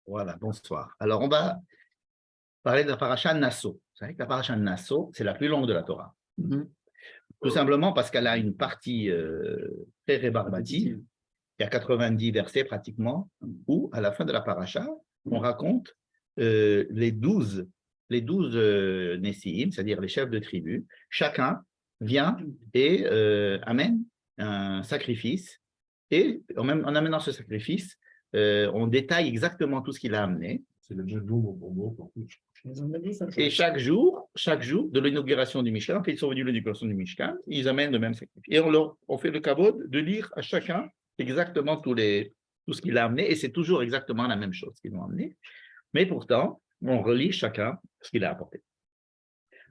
Voilà, bonsoir. Alors, on va parler de la paracha Nasso. Vous savez que la paracha Nasso, c'est la plus longue de la Torah. Tout simplement parce qu'elle a une partie très rébarbative. Il y a 90 versets pratiquement, où, à la fin de la paracha, on raconte les 12 Nessiim, c'est-à-dire les chefs de tribu. Chacun vient et amène un sacrifice. Et en amenant ce sacrifice, on détaille exactement tout ce qu'il a amené. C'est le jeu de mots pour moi. Et chaque jour de l'inauguration du Mishkan, quand ils sont venus de l'inauguration du Mishkan, ils amènent le même sacrifice. Et on fait le kavod de lire à chacun exactement tout ce qu'il a amené, et c'est toujours exactement la même chose qu'ils ont amené. Mais pourtant, on relit chacun ce qu'il a apporté.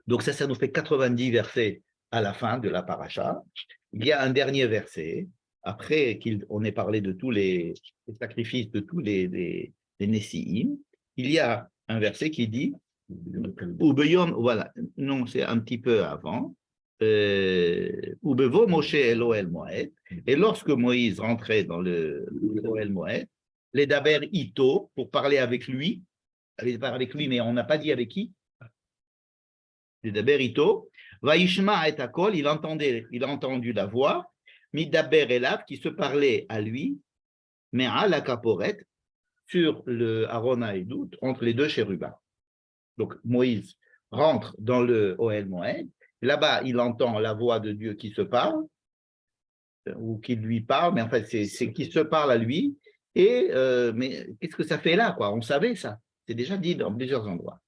Donc ça nous fait 90 versets à la fin de la paracha. Il y a un dernier verset, après qu'on ait parlé de tous les sacrifices, de tous les Nessiim, il y a un verset qui dit, voilà, non, c'est un petit peu avant, Ubevo Moshe Elohel Moed, et lorsque Moïse rentrait dans le Elohel Moed, les Daber Ito, pour parler avec lui, mais on n'a pas dit avec qui, les Daber Ito, Vaishma et Akol, il a entendu la voix, Midaber Elav, qui se parlait à lui, mais à la Kaporet, sur le Aaron Haïdout, entre les deux chérubins. Donc Moïse rentre dans le Ohel Moed, là-bas il entend la voix de Dieu qui se parle, ou qui lui parle, mais en fait c'est qui se parle à lui, et mais qu'est-ce que ça fait là, quoi? On savait ça, c'est déjà dit dans plusieurs endroits.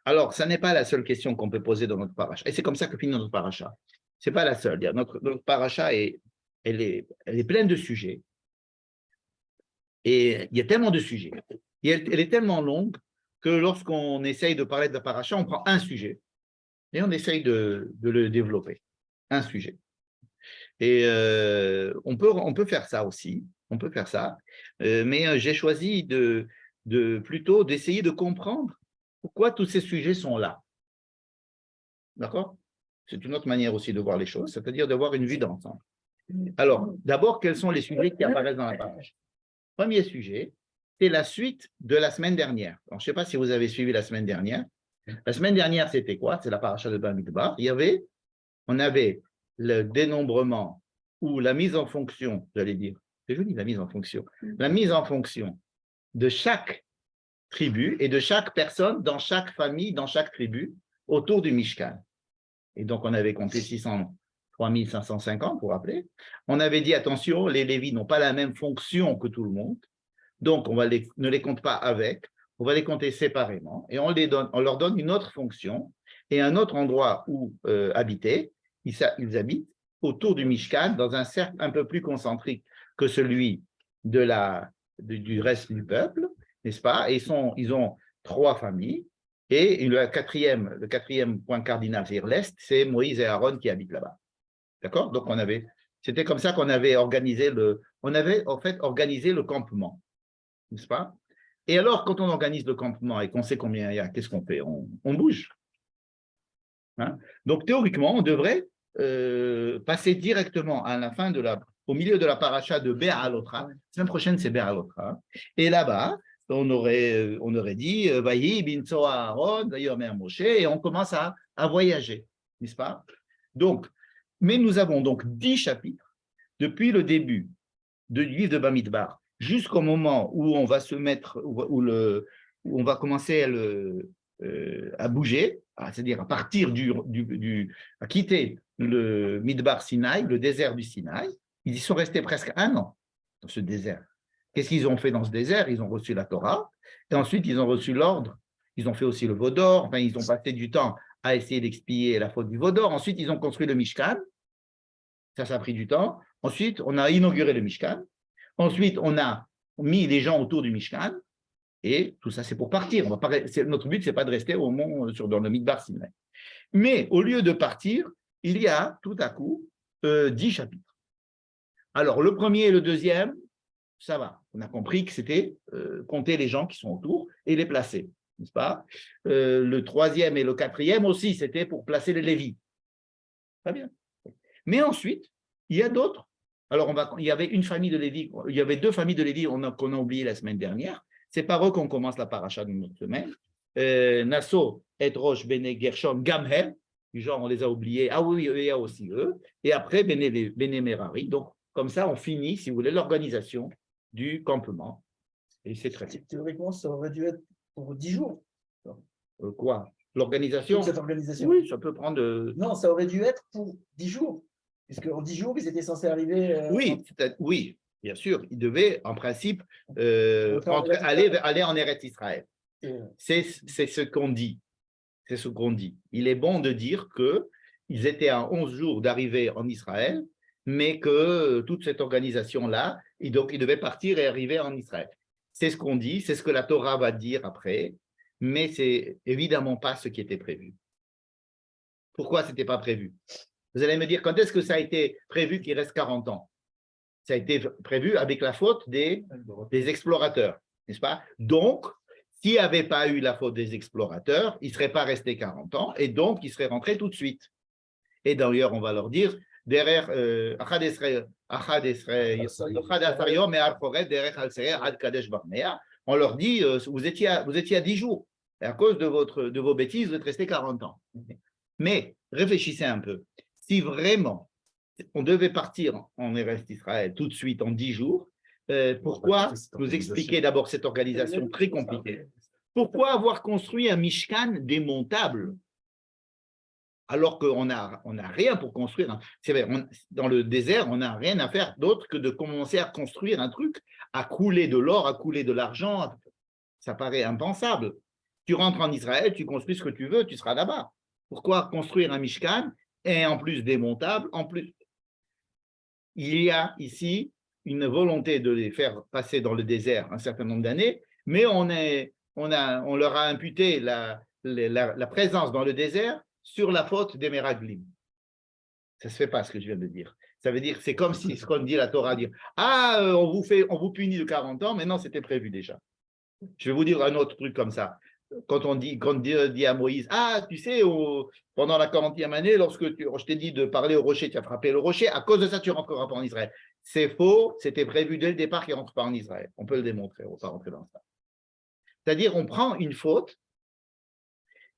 Alors, ça n'est pas la seule question qu'on peut poser dans notre paracha, et c'est comme ça que finit notre paracha. C'est pas la seule, notre paracha elle est pleine de sujets, et il y a tellement de sujets, et elle est tellement longue que lorsqu'on essaye de parler de la paracha, on prend un sujet et on essaye de le développer, un sujet. Et on peut faire ça aussi, on peut faire ça, mais j'ai choisi plutôt d'essayer de comprendre pourquoi tous ces sujets sont là. D'accord? C'est une autre manière aussi de voir les choses, c'est-à-dire d'avoir une vue d'ensemble. Alors, d'abord, quels sont les sujets qui apparaissent dans la paracha? Premier sujet, c'est la suite de la semaine dernière. Alors, je ne sais pas si vous avez suivi la semaine dernière. La semaine dernière, c'était quoi? C'est la paracha de Bamidbar. On avait le dénombrement ou la mise en fonction, j'allais dire, c'est joli la mise en fonction, la mise en fonction de chaque tribu et de chaque personne dans chaque famille, dans chaque tribu, autour du Mishkan. Et donc, on avait compté 3550, pour rappeler. On avait dit, attention, les Lévis n'ont pas la même fonction que tout le monde, donc on ne les compte pas avec, on va les compter séparément, et on leur donne une autre fonction et un autre endroit où habiter. Ils habitent autour du Mishkan, dans un cercle un peu plus concentrique que celui du reste du peuple, n'est-ce pas? Et ils ont 3 familles, et le quatrième point cardinal, c'est-à-dire l'Est, c'est Moïse et Aaron qui habitent là-bas. D'accord? Donc, c'était comme ça qu'on avait organisé organisé le campement, n'est-ce pas? Et alors, quand on organise le campement et qu'on sait combien il y a, qu'est-ce qu'on fait? On bouge. Hein? Donc, théoriquement, on devrait passer directement à la fin au milieu de la paracha de Bé'alotra. La semaine prochaine, c'est Bé'alotra. Et là-bas, on aurait dit Vayi binso Aaron, d'ailleurs, Mère Moshe, et on commence à voyager, n'est-ce pas? Donc, mais nous avons donc 10 chapitres depuis le début du livre de Bamidbar jusqu'au moment où on va se mettre, où on va commencer à bouger, c'est-à-dire à partir à quitter le Midbar Sinaï, le désert du Sinaï. Ils y sont restés presque 1 an dans ce désert. Qu'est-ce qu'ils ont fait dans ce désert? Ils ont reçu la Torah, et ensuite ils ont reçu l'ordre. Ils ont fait aussi le Vaudor, enfin ils ont passé du temps à essayer d'expier la faute du Vaudor. Ensuite, ils ont construit le Mishkan. Ça a pris du temps. Ensuite, on a inauguré le Mishkan. Ensuite, on a mis les gens autour du Mishkan. Et tout ça, c'est pour partir. Notre but, ce n'est pas de rester dans le Midbar Sinaï. Mais au lieu de partir, il y a tout à coup 10 chapitres. Alors, le premier et le deuxième, ça va. On a compris que c'était compter les gens qui sont autour et les placer, n'est-ce pas? Le troisième et le quatrième aussi, c'était pour placer les Lévis. Très bien. Mais ensuite, il y a d'autres. Alors, il y avait une famille de Lévi, il y avait 2 familles de Lévi qu'on a oublié la semaine dernière. C'est par eux qu'on commence la paracha de notre semaine. Nasso et Rosh Bene Gershon Gamher, du genre on les a oubliés. Ah oui, il y a aussi eux. Et après Bene Merari. Donc, comme ça, on finit, si vous voulez, l'organisation du campement. Et c'est très bien. Théoriquement, ça aurait dû être pour 10 jours. Quoi? L'organisation? Toute cette organisation. Oui, ça peut prendre. Non, ça aurait dû être pour 10 jours. Puisque en 10 jours, ils étaient censés arriver. Oui, oui, bien sûr. Ils devaient, en principe, Eretz aller en Eretz Israël. C'est ce qu'on dit. C'est ce qu'on dit. Il est bon de dire qu'ils étaient à 11 jours d'arriver en Israël, mais que toute cette organisation-là, donc ils devaient partir et arriver en Israël. C'est ce qu'on dit, c'est ce que la Torah va dire après, mais c'est évidemment pas ce qui était prévu. Pourquoi ce n'était pas prévu? Vous allez me dire, quand est-ce que ça a été prévu qu'il reste 40 ans? Ça a été prévu avec la faute des explorateurs, n'est-ce pas? Donc, s'il n'y avait pas eu la faute des explorateurs, ils ne seraient pas restés 40 ans et donc ils seraient rentrés tout de suite. Et d'ailleurs, on va leur dire, derrière on leur dit, vous étiez à 10 jours. Et à cause de vos bêtises, vous êtes restés 40 ans. Mais réfléchissez un peu. Si vraiment on devait partir en Eretz Israël tout de suite en 10 jours, pourquoi nous expliquer d'abord cette organisation très compliquée? Pourquoi avoir construit un Mishkan démontable alors qu'on n'a rien pour construire? C'est vrai, dans le désert, on n'a rien à faire d'autre que de commencer à construire un truc, à couler de l'or, à couler de l'argent. Ça paraît impensable. Tu rentres en Israël, tu construis ce que tu veux, tu seras là-bas. Pourquoi construire un Mishkan et en plus démontable? En plus, il y a ici une volonté de les faire passer dans le désert un certain nombre d'années, mais on leur a imputé la présence dans le désert sur la faute des Meraglim. Ça ne se fait pas ce que je viens de dire. Ça veut dire, c'est comme si ce qu'on dit la Torah, dire on vous punit de 40 ans, mais non, c'était prévu déjà. Je vais vous dire un autre truc comme ça. Quand Dieu dit à Moïse, tu sais, pendant la 40e année, lorsque je t'ai dit de parler au rocher, tu as frappé le rocher, à cause de ça, tu ne rentreras pas en Israël. C'est faux, c'était prévu dès le départ qu'il ne rentre pas en Israël. On peut le démontrer, on ne va pas rentrer dans ça. C'est-à-dire, on prend une faute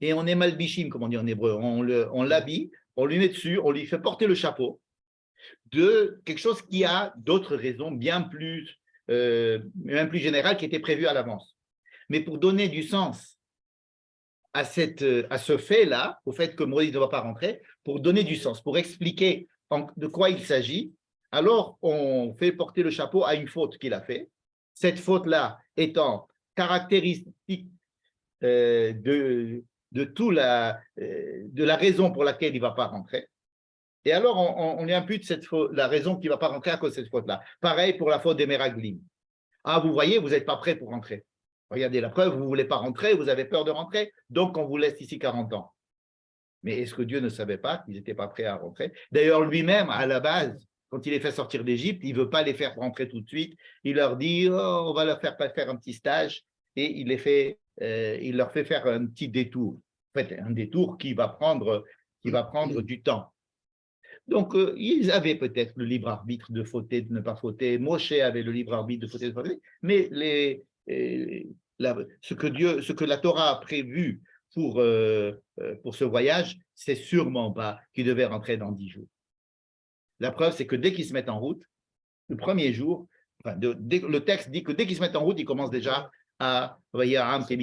et on est malbichim, comme on dit en hébreu, on l'habille, on lui met dessus, on lui fait porter le chapeau de quelque chose qui a d'autres raisons bien plus, même plus générales qui étaient prévues à l'avance. Mais pour donner du sens à ce fait-là, au fait que Moïse ne va pas rentrer, pour donner du sens, pour expliquer de quoi il s'agit, alors on fait porter le chapeau à une faute qu'il a fait. Cette faute-là étant caractéristique de la raison pour laquelle il ne va pas rentrer. Et alors, on lui impute la raison qu'il ne va pas rentrer à cause de cette faute-là. Pareil pour la faute des Meraglim. Vous voyez, vous n'êtes pas prêt pour rentrer. Regardez la preuve, vous ne voulez pas rentrer, vous avez peur de rentrer, donc on vous laisse ici 40 ans. Mais est-ce que Dieu ne savait pas qu'ils n'étaient pas prêts à rentrer? D'ailleurs, lui-même, à la base, quand il les fait sortir d'Égypte, il ne veut pas les faire rentrer tout de suite. Il leur dit, on va leur faire un petit stage, et il leur fait faire un petit détour. En fait, un détour qui va prendre du temps. Donc, ils avaient peut-être le libre arbitre de fauter, de ne pas fauter. Moshe avait le libre arbitre de fauter, de ne pas fauter. Mais ce que la Torah a prévu pour ce voyage, c'est sûrement pas qu'ils devaient rentrer dans 10 jours. La preuve, c'est que dès qu'ils se mettent en route, le premier jour, le texte dit que dès qu'ils se mettent en route, ils commencent déjà à etc.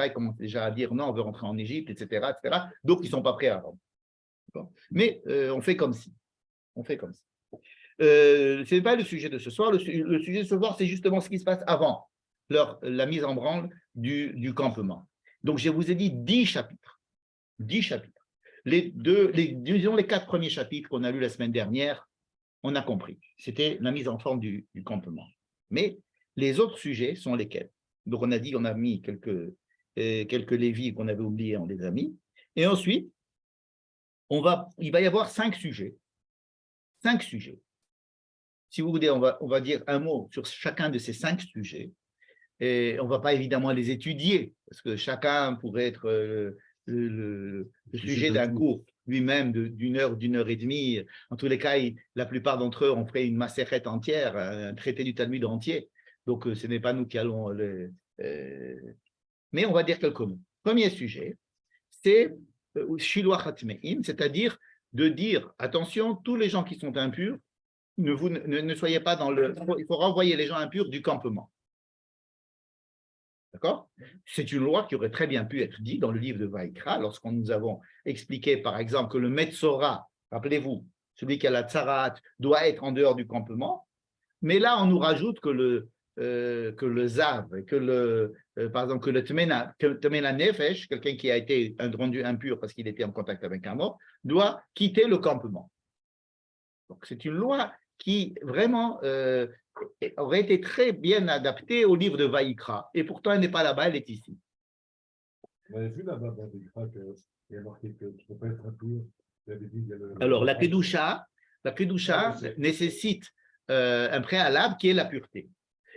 Ils commencent déjà à dire non, on veut rentrer en Égypte, etc. Donc, ils ne sont pas prêts à rentrer. Mais on fait comme si. Ce n'est pas le sujet de ce soir. Le sujet de ce soir, c'est justement ce qui se passe avant la mise en branle du campement. Donc, je vous ai dit 10 chapitres. 10 chapitres. Disons les 4 premiers chapitres qu'on a lus la semaine dernière, on a compris. C'était la mise en forme du campement. Mais les autres sujets sont lesquels? Donc, on a dit qu'on a mis quelques lévis qu'on avait oubliés, on les a mis. Et ensuite, il va y avoir 5 sujets. 5 sujets. Si vous voulez, on va dire un mot sur chacun de ces 5 sujets. Et on ne va pas évidemment les étudier, parce que chacun pourrait être le sujet d'un cours lui-même d'une heure et demie. En tous les cas, la plupart d'entre eux ont fait une macérette entière, un traité du Talmud entier. Donc, ce n'est pas nous qui allons mais on va dire quelques mots. Premier sujet, c'est Shiloh Hatmeim, c'est-à-dire de dire, attention, tous les gens qui sont impurs, ne soyez pas dans le... Il faut renvoyer les gens impurs du campement. D'accord? C'est une loi qui aurait très bien pu être dite dans le livre de Vaïkra, lorsqu'on nous avons expliqué, par exemple, que le Metzora, rappelez-vous, celui qui a la Tsarat, doit être en dehors du campement. Mais là, on nous rajoute que le Zav, par exemple, que le Temena Nefesh, quelqu'un qui a été rendu impur parce qu'il était en contact avec un mort, doit quitter le campement. Donc, c'est une loi qui vraiment aurait été très bien adaptée au livre de Vaïkra. Et pourtant, elle n'est pas là-bas, elle est ici. On avait vu là-bas dans Vaïkra qu'il y a marqué que tu ne peux pas être impur. Alors, la Kedusha nécessite un préalable qui est la pureté.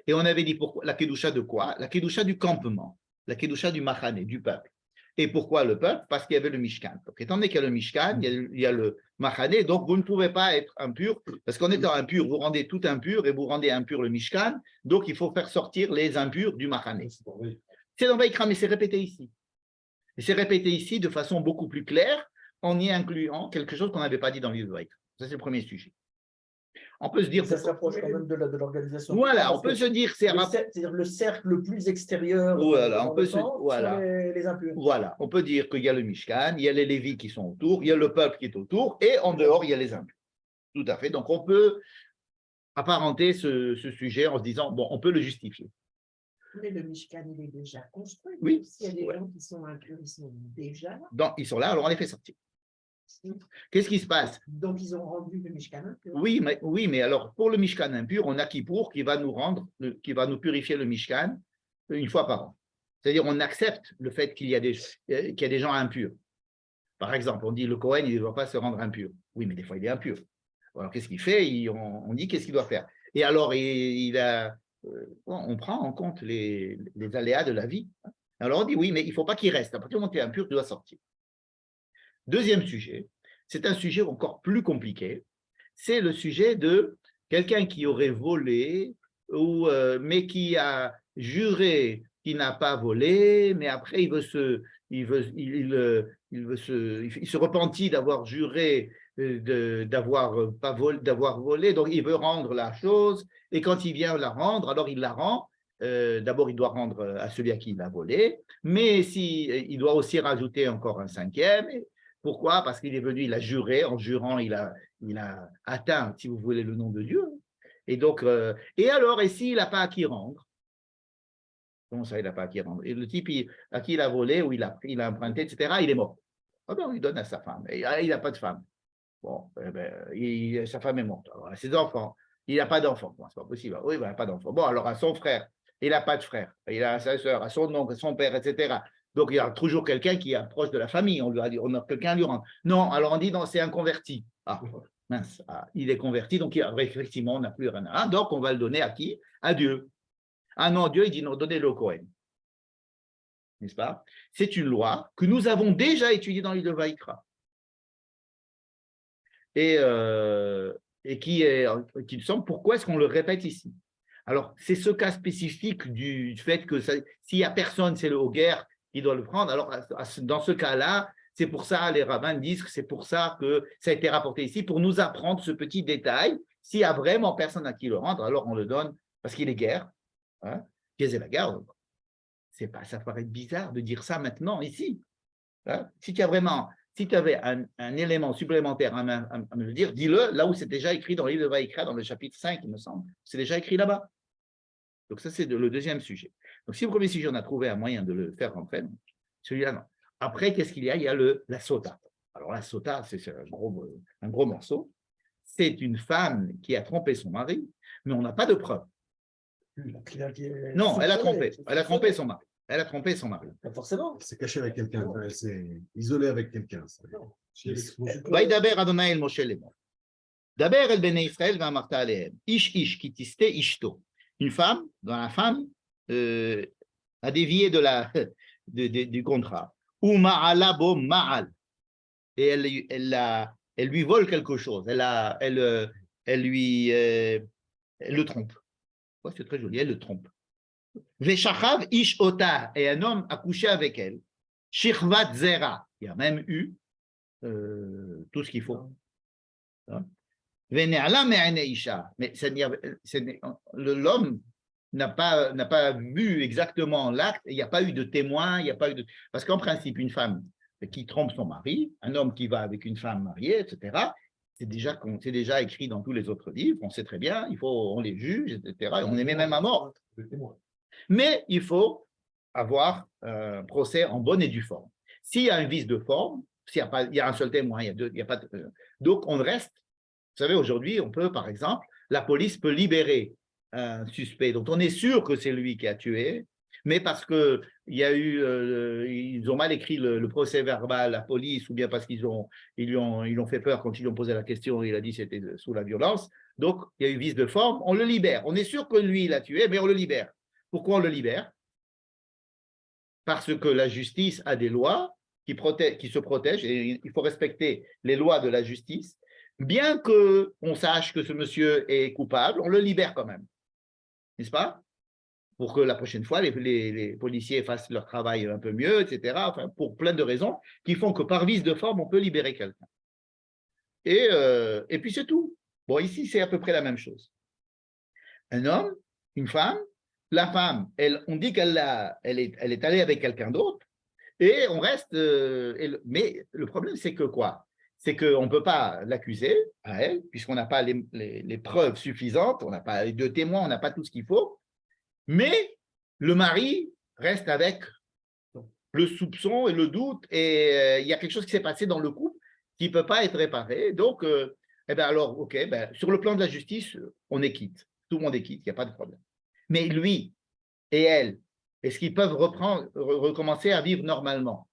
Et on avait dit pourquoi la Kedusha de quoi? La Kedusha du campement, la Kedusha du Machane, du peuple. Et pourquoi le peuple? Parce qu'il y avait le Mishkan. Donc, étant donné qu'il y a le Mishkan, il y a le Machane, donc vous ne pouvez pas être impur, parce qu'en étant impur, vous rendez tout impur et vous rendez impur le Mishkan, donc il faut faire sortir les impurs du Machane. C'est dans Vaïkra, mais c'est répété ici. Et c'est répété ici de façon beaucoup plus claire, en y incluant quelque chose qu'on n'avait pas dit dans le livre de Vaïkra. Ça, c'est le premier sujet. On peut se dire... Ça se rapproche quand même de l'organisation. Voilà, on peut se dire... C'est-à-dire le cercle le plus extérieur voilà, on peut voilà. Les impurs. Voilà, on peut dire qu'il y a le Mishkan, il y a les Lévis qui sont autour, il y a le peuple qui est autour, et en dehors, il y a les impurs. Tout à fait. Donc, on peut apparenter ce sujet en se disant, bon, on peut le justifier. Mais le Mishkan, il est déjà construit. Oui. S'il y a des gens qui sont impurs, ils sont déjà là. Donc, ils sont là, alors on les fait sortir. Qu'est-ce qui se passe? Donc, ils ont rendu le Mishkan impur. Oui, mais alors, pour le Mishkan impur, on a Kippour qui va nous purifier le Mishkan une fois par an. C'est-à-dire, on accepte le fait qu'il y a des gens impurs. Par exemple, on dit le Kohen, il ne doit pas se rendre impur. Oui, mais des fois, il est impur. Alors, qu'est-ce qu'il fait? On dit qu'est-ce qu'il doit faire. Et alors, on prend en compte les aléas de la vie. Alors, on dit oui, mais il ne faut pas qu'il reste. À partir du moment où tu es impur, tu dois sortir. Deuxième sujet, c'est un sujet encore plus compliqué. C'est le sujet de quelqu'un qui aurait volé, mais qui a juré qu'il n'a pas volé, mais après il se repentit d'avoir juré d'avoir volé, donc il veut rendre la chose, et quand il vient la rendre, alors il la rend. D'abord, il doit rendre à celui à qui il a volé, mais il doit aussi rajouter encore un cinquième. Pourquoi? Parce qu'il est venu, il a juré, en jurant, il a atteint, si vous voulez, le nom de Dieu. Et donc, et s'il n'a pas à qui rendre? Comment ça, il n'a pas à qui rendre? Et le type à qui il a volé, ou il a emprunté, etc., il est mort. Ah ben, il donne à sa femme. Et, il n'a pas de femme. Bon, sa femme est morte. Alors, à ses enfants, il n'a pas d'enfants. Bon, c'est pas possible. Oui, il n'a pas d'enfants. Bon, alors à son frère, il n'a pas de frère. Il a à sa soeur, à son oncle, à son père, etc. Donc, il y a toujours quelqu'un qui est proche de la famille. On lui a dit, quelqu'un lui rend. Non, alors on dit, non, c'est un converti. Ah, mince, il est converti, donc effectivement, on n'a plus rien à. Donc, on va le donner à qui? À Dieu. Ah non, Dieu, il dit non, donnez-le au Kohen. N'est-ce pas? C'est une loi que nous avons déjà étudiée dans l'île de Vaïkra. Et qui me semble, pourquoi est-ce qu'on le répète ici? Alors, c'est ce cas spécifique du fait que s'il n'y a personne, c'est le Hoguer qui doit le prendre. Alors, dans ce cas-là, c'est pour ça, les rabbins disent que c'est pour ça que ça a été rapporté ici, pour nous apprendre ce petit détail. S'il n'y a vraiment personne à qui le rendre, alors on le donne parce qu'il est guerre. Hein, la garde. Ça paraît bizarre de dire ça maintenant, ici. Hein, si tu avais un élément supplémentaire à me le dire, dis-le là où c'est déjà écrit dans le livre de Vaïkra, dans le chapitre 5, il me semble. C'est déjà écrit là-bas. Donc ça, c'est le deuxième sujet. Donc si le premier sujet, on a trouvé un moyen de le faire rentrer, celui-là, non. Après, qu'est-ce qu'il y a? Il y a la sota. Alors la sota, c'est un gros morceau. C'est une femme qui a trompé son mari, mais on n'a pas de preuve. Non, elle a trompé. Elle a trompé son mari. Elle a trompé son mari. Forcément. C'est caché avec quelqu'un. Elle s'est isolée avec quelqu'un. Vaidaber Adonai el Moshe lemor. Daber el bnei Israël v'amarta alehem. Ish ki tiste ishto. Une femme, dont la femme a dévié du contrat. Ou ma'ala bo ma'al. Et elle lui vole quelque chose. Elle le trompe. Ouais, c'est très joli, elle le trompe. Veshachav ish ota, et un homme a couché avec elle. Shirvat zera, il y a même eu tout ce qu'il faut. Vene'ala me'ane isha, mais l'homme n'a pas vu exactement l'acte, il n'y a pas eu de témoin, il n'y a pas eu de... Parce qu'en principe, une femme qui trompe son mari, un homme qui va avec une femme mariée, etc., c'est déjà écrit dans tous les autres livres, on sait très bien, on les juge, etc., on les met même à mort. Mais il faut avoir un procès en bonne et due forme. S'il y a un vice de forme, il y a un seul témoin, il y a pas donc on reste. Vous savez, aujourd'hui, on peut, par exemple, la police peut libérer un suspect dont on est sûr que c'est lui qui a tué, mais parce que ils ont mal écrit le procès verbal, la police, ou bien parce ils lui ont fait peur quand ils lui ont posé la question, il a dit que c'était sous la violence. Donc, il y a eu vice de forme, on le libère. On est sûr que lui, il a tué, mais on le libère. Pourquoi on le libère? Parce que la justice a des lois qui se protègent, et il faut respecter les lois de la justice. Bien qu'on sache que ce monsieur est coupable, on le libère quand même, n'est-ce pas? Pour que la prochaine fois, les policiers fassent leur travail un peu mieux, etc. Enfin, pour plein de raisons qui font que par vice de forme, on peut libérer quelqu'un. Et puis c'est tout. Bon, ici, c'est à peu près la même chose. Un homme, une femme, la femme, on dit qu'elle est allée avec quelqu'un d'autre, et on reste... mais le problème, c'est que quoi? C'est qu'on ne peut pas l'accuser à elle, puisqu'on n'a pas les preuves suffisantes, on n'a pas les deux témoins, on n'a pas tout ce qu'il faut, mais le mari reste avec le soupçon et le doute, et il y a quelque chose qui s'est passé dans le couple qui ne peut pas être réparé. Donc, alors, OK, sur le plan de la justice, on est quitte. Tout le monde est quitte, il n'y a pas de problème. Mais lui et elle, est-ce qu'ils peuvent recommencer à vivre normalement?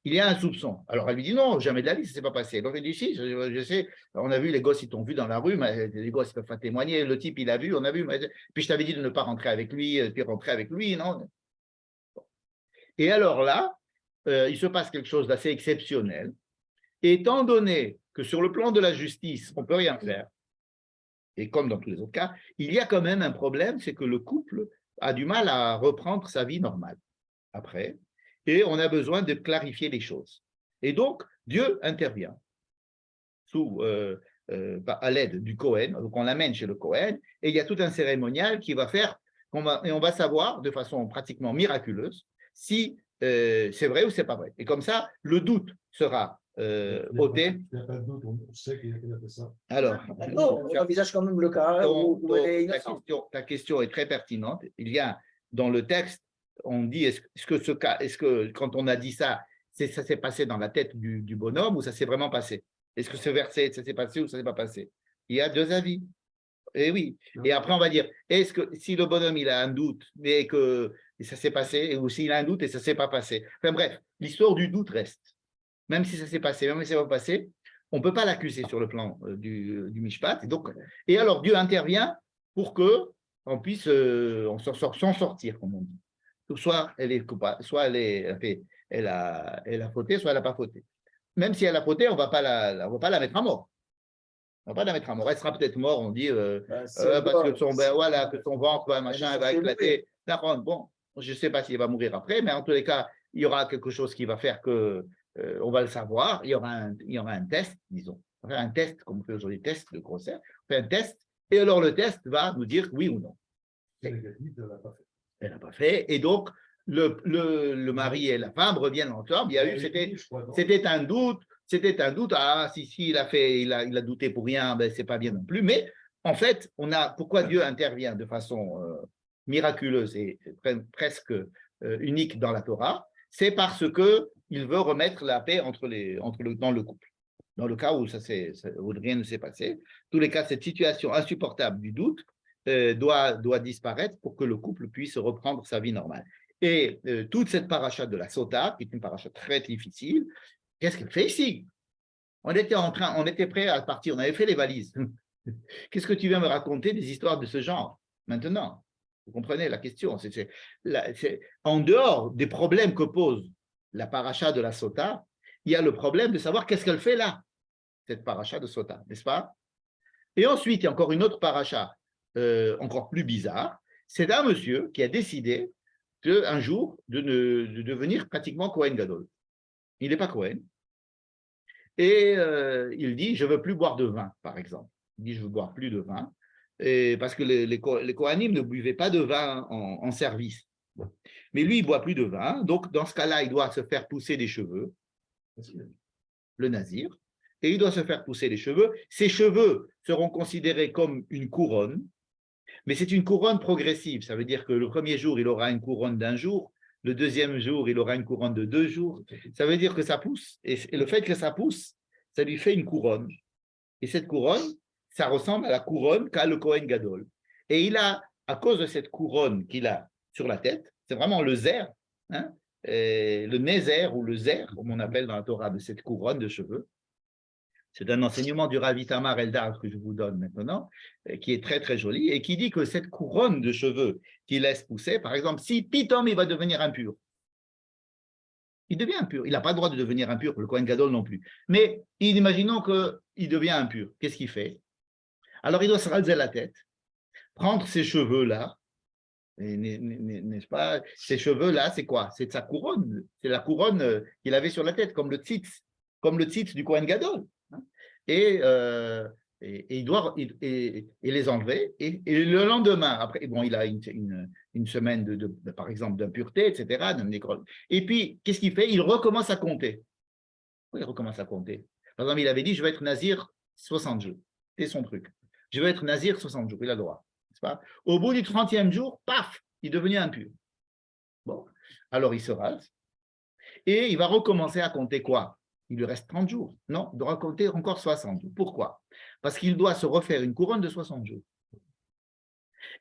Il y a un soupçon. Alors, elle lui dit non, jamais de la vie, ça ne s'est pas passé. Donc, elle dit si, je sais, on a vu, les gosses, ils t'ont vu dans la rue, mais les gosses, ils ne peuvent pas témoigner. Le type, il a vu, on a vu. Puis, je t'avais dit de ne pas rentrer avec lui, puis rentrer avec lui, non? Et alors là, il se passe quelque chose d'assez exceptionnel. Et étant donné que sur le plan de la justice, on ne peut rien faire, et comme dans tous les autres cas, il y a quand même un problème, c'est que le couple a du mal à reprendre sa vie normale après, et on a besoin de clarifier les choses. Et donc, Dieu intervient à l'aide du Cohen, donc on l'amène chez le Cohen, et il y a tout un cérémonial qui va faire, et on va savoir de façon pratiquement miraculeuse si c'est vrai ou c'est pas vrai. Et comme ça, le doute sera ôté. Il n'y a pas de doute, on sait qu'il a fait ça. Alors, Non, on envisage quand même le cas où elle est innocente. ta question est très pertinente. Il y a dans le texte, on dit est-ce que quand on a dit ça, ça s'est passé dans la tête du bonhomme ou ça s'est vraiment passé? Est-ce que ce verset, ça s'est passé ou ça ne s'est pas passé? Il y a deux avis. Et oui. Et après, on va dire, est-ce que si le bonhomme il a un doute, mais que ça s'est passé, ou s'il a un doute et ça ne s'est pas passé. Enfin bref, l'histoire du doute reste. Même si ça s'est passé, même si ça ne s'est pas passé, on ne peut pas l'accuser sur le plan du Mishpat. Et alors, Dieu intervient pour qu'on puisse s'en sortir, comme on dit. Soit elle est coupable, soit elle a fauté, soit elle n'a pas fauté. Même si elle a fauté, on ne va pas la mettre à mort. On ne va pas la mettre à mort. Elle sera peut-être morte, on dit, parce que son ventre, machin, va éclater. Bon, je ne sais pas s'il va mourir après, mais en tous les cas, il y aura quelque chose qui va faire que on va le savoir. Il y aura un test, disons. On va faire un test, comme on fait aujourd'hui, test de grossesse. On fait un test, et alors le test va nous dire oui ou non. Elle n'a pas fait. Elle n'a pas fait. Et donc, le mari et la femme reviennent ensemble. C'était un doute. Ah, si, il a douté pour rien, ben, c'est pas bien non plus. Mais en fait, pourquoi Dieu intervient de façon miraculeuse et presque unique dans la Torah, c'est parce qu'il veut remettre la paix dans le couple. Dans le cas où rien ne s'est passé, en tous les cas, cette situation insupportable du doute doit disparaître pour que le couple puisse reprendre sa vie normale. Et toute cette paracha de la Sota, qui est une paracha très difficile, qu'est-ce qu'elle fait ici? On était prêt à partir, on avait fait les valises. Qu'est-ce que tu viens me raconter des histoires de ce genre maintenant? Vous comprenez la question? En dehors des problèmes que pose la paracha de la Sota, il y a le problème de savoir qu'est-ce qu'elle fait là, cette paracha de Sota, n'est-ce pas? Et ensuite, il y a encore une autre paracha encore plus bizarre, C'est un monsieur qui a décidé un jour de devenir pratiquement Kohen Gadol. Il n'est pas Kohen. Et il dit, je ne veux plus boire de vin, par exemple. Il dit, je ne veux boire plus de vin, et parce que les Kohanim ne buvaient pas de vin en service. Mais lui, il ne boit plus de vin, donc dans ce cas-là, il doit se faire pousser des cheveux, le nazir, et il doit se faire pousser les cheveux. Ses cheveux seront considérés comme une couronne, mais c'est une couronne progressive. Ça veut dire que le premier jour, il aura une couronne d'1 jour, le deuxième jour, il aura une couronne de 2 jours. Ça veut dire que ça pousse, et le fait que ça pousse, ça lui fait une couronne. Et cette couronne, ça ressemble à la couronne qu'a le Kohen Gadol. Et il a, à cause de cette couronne qu'il a sur la tête, c'est vraiment le zer, hein, le nézer ou le zer, comme on appelle dans la Torah, de cette couronne de cheveux. C'est un enseignement du Rav Itamar Eldar que je vous donne maintenant, qui est très très joli, et qui dit que cette couronne de cheveux qu'il laisse pousser, par exemple, si Pitom il va devenir impur, il devient impur. Il n'a pas le droit de devenir impur, le Kohen Gadol non plus. Mais imaginons qu'il devient impur. Qu'est-ce qu'il fait? Alors il doit se raser la tête, prendre ses cheveux-là, n'est-ce pas? Ces cheveux-là, c'est quoi? C'est sa couronne. C'est la couronne qu'il avait sur la tête, comme le tzitz du Kohen Gadol. Et il doit les enlever. Et le lendemain, après, bon, il a une semaine, par exemple, d'impureté, etc. Et puis, qu'est-ce qu'il fait? Il recommence à compter. Il recommence à compter. Par exemple, il avait dit, je vais être nazir 60 jours. C'est son truc. Je vais être nazir 60 jours. Il a le droit. Pas? Au bout du 30e jour, paf, il est devenu impur. Bon, alors il se rase. Et il va recommencer à compter quoi? Il lui reste 30 jours. Non, il doit compter encore 60 jours. Pourquoi? Parce qu'il doit se refaire une couronne de 60 jours.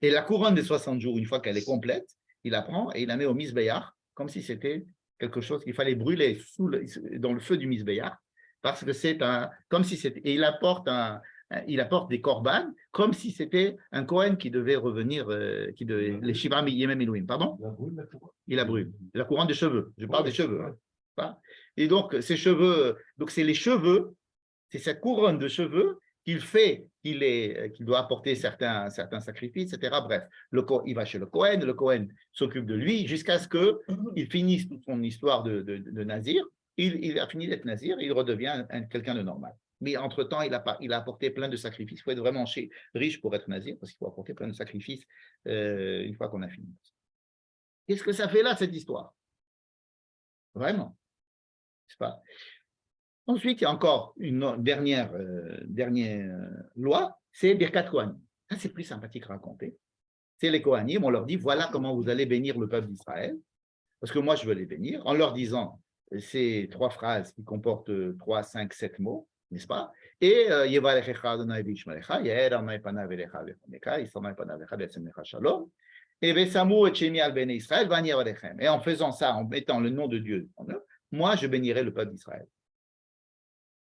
Et la couronne de 60 jours, une fois qu'elle est complète, il la prend et il la met au misbéach, comme si c'était quelque chose qu'il fallait brûler dans le feu du misbéach, parce que c'est comme si c'était, et il apporte des korbanes, comme si c'était un Kohen qui devait revenir, les Shiva Yemem Elohim. Pardon? Il la brûle. La couronne de cheveux. Je parle des cheveux. Hein. Et donc, ces cheveux, donc c'est les cheveux, c'est cette couronne de cheveux qu'il fait, qu'il doit apporter certains sacrifices, etc. Bref, il va chez le Kohen s'occupe de lui jusqu'à ce qu'il finisse toute son histoire de nazir. Il a fini d'être nazir, il redevient quelqu'un de normal. Mais entre-temps, il a apporté plein de sacrifices. Il faut être vraiment riche pour être nazir, parce qu'il faut apporter plein de sacrifices une fois qu'on a fini. Qu'est-ce que ça fait là, cette histoire? Vraiment. C'est pas. Ensuite, il y a encore une dernière loi, c'est Birkat Kohanim. Ça, c'est plus sympathique à raconter. C'est les Kohanim, on leur dit, voilà comment vous allez bénir le peuple d'Israël, parce que moi, je veux les bénir, en leur disant ces 3 phrases qui comportent 3, 5, 7 mots, n'est-ce pas? Et Yevalechecha Adonai v'yishmerecha, Yair Adonai panav elecha v'chonecha, Yisrael Adonai panav elecha v'yatsemecha shalom, et Vesamu et Shemi al bnei Israël v'ani avalechem. Et en faisant ça, en mettant le nom de Dieu en eux, moi, je bénirai le peuple d'Israël.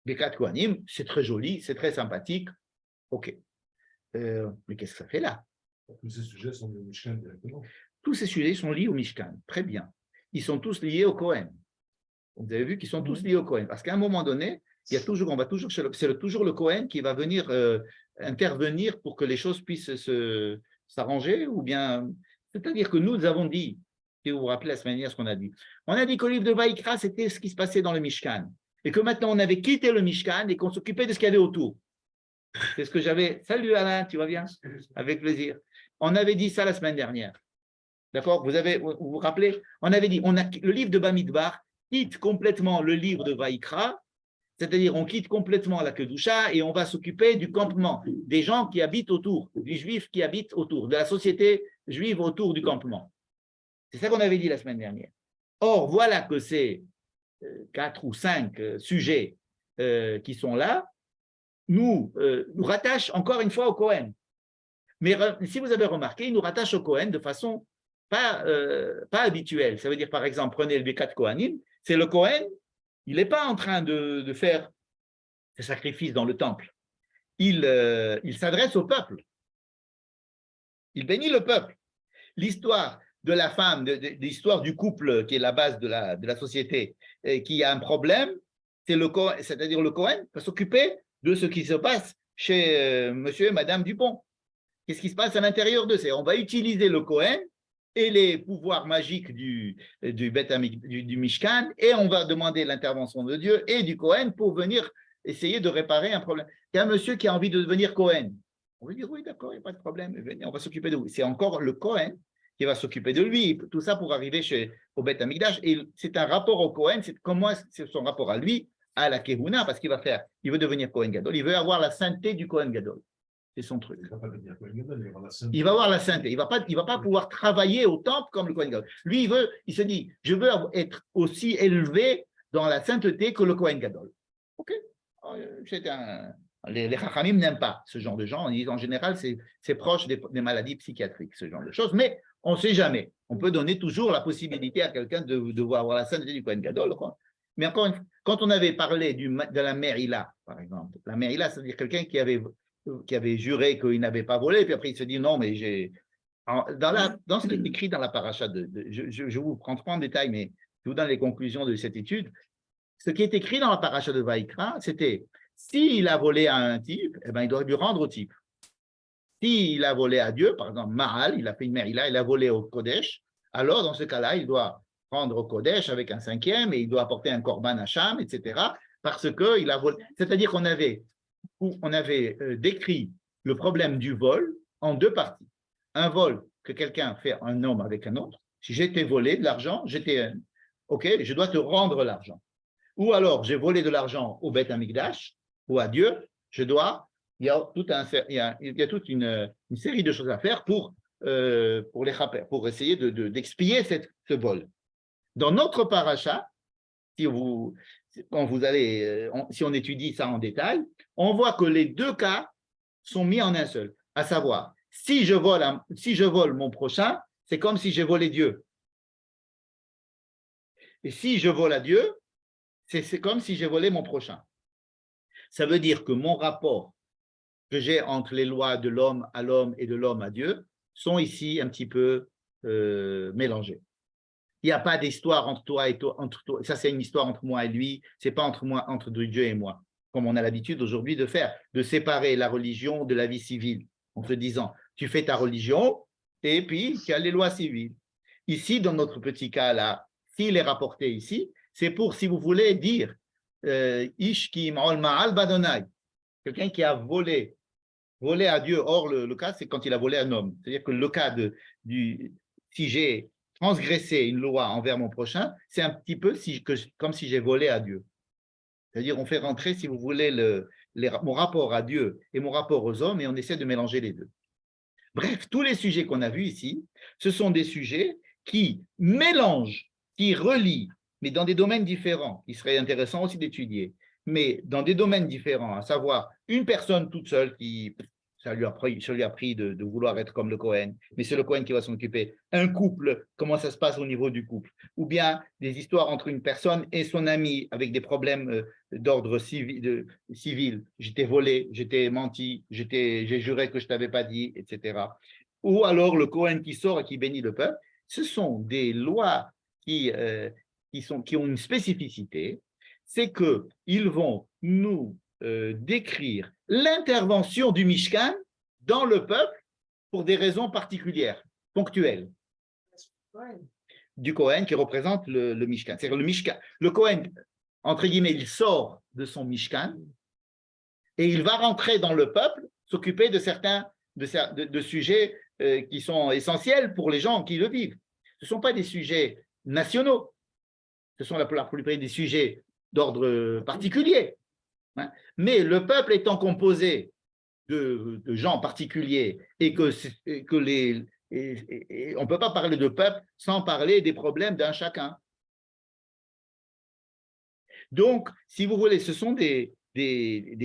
Birkat Kohanim, c'est très joli, c'est très sympathique. OK. Mais qu'est-ce que ça fait là? Tous ces sujets sont liés au Mishkan directement. Tous ces sujets sont liés au Mishkan. Très bien. Ils sont tous liés au Kohen. Vous avez vu qu'ils sont tous liés au Kohen. Parce qu'à un moment donné, c'est toujours le Kohen qui va venir intervenir pour que les choses puissent s'arranger, ou bien. C'est-à-dire que nous avons dit, si vous vous rappelez la semaine dernière ce qu'on a dit, on a dit qu'au livre de Vaïkra, c'était ce qui se passait dans le Mishkan. Et que maintenant, on avait quitté le Mishkan et qu'on s'occupait de ce qu'il y avait autour. C'est ce que j'avais. Salut Alain, tu vas bien? Avec plaisir. On avait dit ça la semaine dernière. D'accord? Vous vous rappelez? On avait dit, le livre de Bamidbar quitte complètement le livre de Vaïkra, c'est-à-dire on quitte complètement la Kedusha et on va s'occuper du campement, des gens qui habitent autour, des juifs qui habitent autour, de la société juive autour du campement. C'est ça qu'on avait dit la semaine dernière. Or, voilà que c'est 4 ou 5 sujets qui sont là, nous rattachent encore une fois au Kohen. Mais si vous avez remarqué, ils nous rattachent au Kohen de façon pas habituelle. Ça veut dire, par exemple, prenez le Birkat Kohanim, c'est le Kohen, il n'est pas en train de faire des sacrifices dans le temple. Il s'adresse au peuple. Il bénit le peuple. L'histoire de la femme, l'histoire du couple qui est la base de la société, qui a un problème, c'est-à-dire le Kohen va s'occuper de ce qui se passe chez monsieur et madame Dupont. Qu'est-ce qui se passe à l'intérieur de ça? On va utiliser le Kohen et les pouvoirs magiques du Mishkan, et on va demander l'intervention de Dieu et du Kohen pour venir essayer de réparer un problème. Il y a un monsieur qui a envie de devenir Kohen. On va dire, oui, d'accord, il n'y a pas de problème, venez, on va s'occuper de vous. C'est encore le Kohen qui va s'occuper de lui, tout ça pour arriver au Beth Amikdash. Et c'est un rapport au Kohen, c'est son rapport à lui, à la Kehuna, parce qu'il veut devenir Kohen Gadol, il veut avoir la sainteté du Kohen Gadol. C'est son truc. Il va avoir la sainteté. Il va pas pouvoir travailler au temple comme le Kohen Gadol. Lui, il se dit, je veux être aussi élevé dans la sainteté que le Kohen Gadol. OK. Les Chachamim n'aiment pas ce genre de gens. Ils disent en général, c'est proche des maladies psychiatriques, ce genre de choses. Mais on ne sait jamais. On peut donner toujours la possibilité à quelqu'un de avoir la sainteté du Kohen Gadol. Mais encore une fois, quand on avait parlé de la Merila, par exemple, la Merila, c'est-à-dire quelqu'un qui avait juré qu'il n'avait pas volé, puis après il se dit non, mais j'ai. Dans ce qui est écrit dans la paracha, je vous prends pas en détail, mais je vous donne les conclusions de cette étude. Ce qui est écrit dans la paracha de Vaïkra, c'était s'il a volé à un type, eh ben, il doit lui rendre au type. S'il a volé à Dieu, par exemple, Maal, il a fait une Merila, il a volé au Kodesh, alors dans ce cas-là, il doit prendre au Kodesh avec un cinquième et il doit apporter un Korban Hacham, etc. Parce qu'il a volé. C'est-à-dire qu'on avait décrit le problème du vol en deux parties. Un vol que quelqu'un fait, un homme avec un autre. Si j'étais volé de l'argent, OK, je dois te rendre l'argent. Ou alors, j'ai volé de l'argent au Beth Amikdash ou à Dieu, il y a toute une série de choses à faire pour essayer d'expier ce vol. Dans notre paracha, si on étudie ça en détail, on voit que les deux cas sont mis en un seul, à savoir, si je vole mon prochain, c'est comme si j'ai volé Dieu. Et si je vole à Dieu, c'est comme si j'ai volé mon prochain. Ça veut dire que mon rapport que j'ai entre les lois de l'homme à l'homme et de l'homme à Dieu sont ici un petit peu mélangés. Il n'y a pas d'histoire entre toi et toi. Ça, c'est une histoire entre moi et lui. Ce n'est pas entre Dieu et moi, comme on a l'habitude aujourd'hui de faire, de séparer la religion de la vie civile, en se disant, tu fais ta religion et puis tu as les lois civiles. Ici, dans notre petit cas là, s'il est rapporté ici, c'est pour, si vous voulez, dire Ish ki ma'ol ma'al badonai, quelqu'un qui a volé à Dieu. Or, le cas, c'est quand il a volé un homme. C'est-à-dire que le cas si j'ai transgresser une loi envers mon prochain, c'est un petit peu comme si j'ai volé à Dieu. C'est-à-dire, on fait rentrer, si vous voulez, mon rapport à Dieu et mon rapport aux hommes, et on essaie de mélanger les deux. Bref, tous les sujets qu'on a vus ici, ce sont des sujets qui mélangent, qui relient, mais dans des domaines différents. Il serait intéressant aussi d'étudier, mais dans des domaines différents, à savoir une personne toute seule qui... Ça lui a pris de vouloir être comme le Cohen, mais c'est le Cohen qui va s'en occuper. Un couple, comment ça se passe au niveau du couple? Ou bien des histoires entre une personne et son ami avec des problèmes d'ordre civil. J'étais volé, j'étais menti, j'ai juré que je ne t'avais pas dit, etc. Ou alors le Cohen qui sort et qui bénit le peuple. Ce sont des lois qui ont une spécificité, c'est qu'ils vont nous décrire l'intervention du Mishkan dans le peuple pour des raisons particulières, ponctuelles, du Kohen qui représente le Mishkan. C'est-à-dire le Kohen, entre guillemets, il sort de son Mishkan et il va rentrer dans le peuple, s'occuper de certains de sujets qui sont essentiels pour les gens qui le vivent. Ce ne sont pas des sujets nationaux, ce sont la plupart des sujets d'ordre particulier. Mais le peuple étant composé de gens particuliers et on ne peut pas parler de peuple sans parler des problèmes d'un chacun. Donc, si vous voulez, ce sont des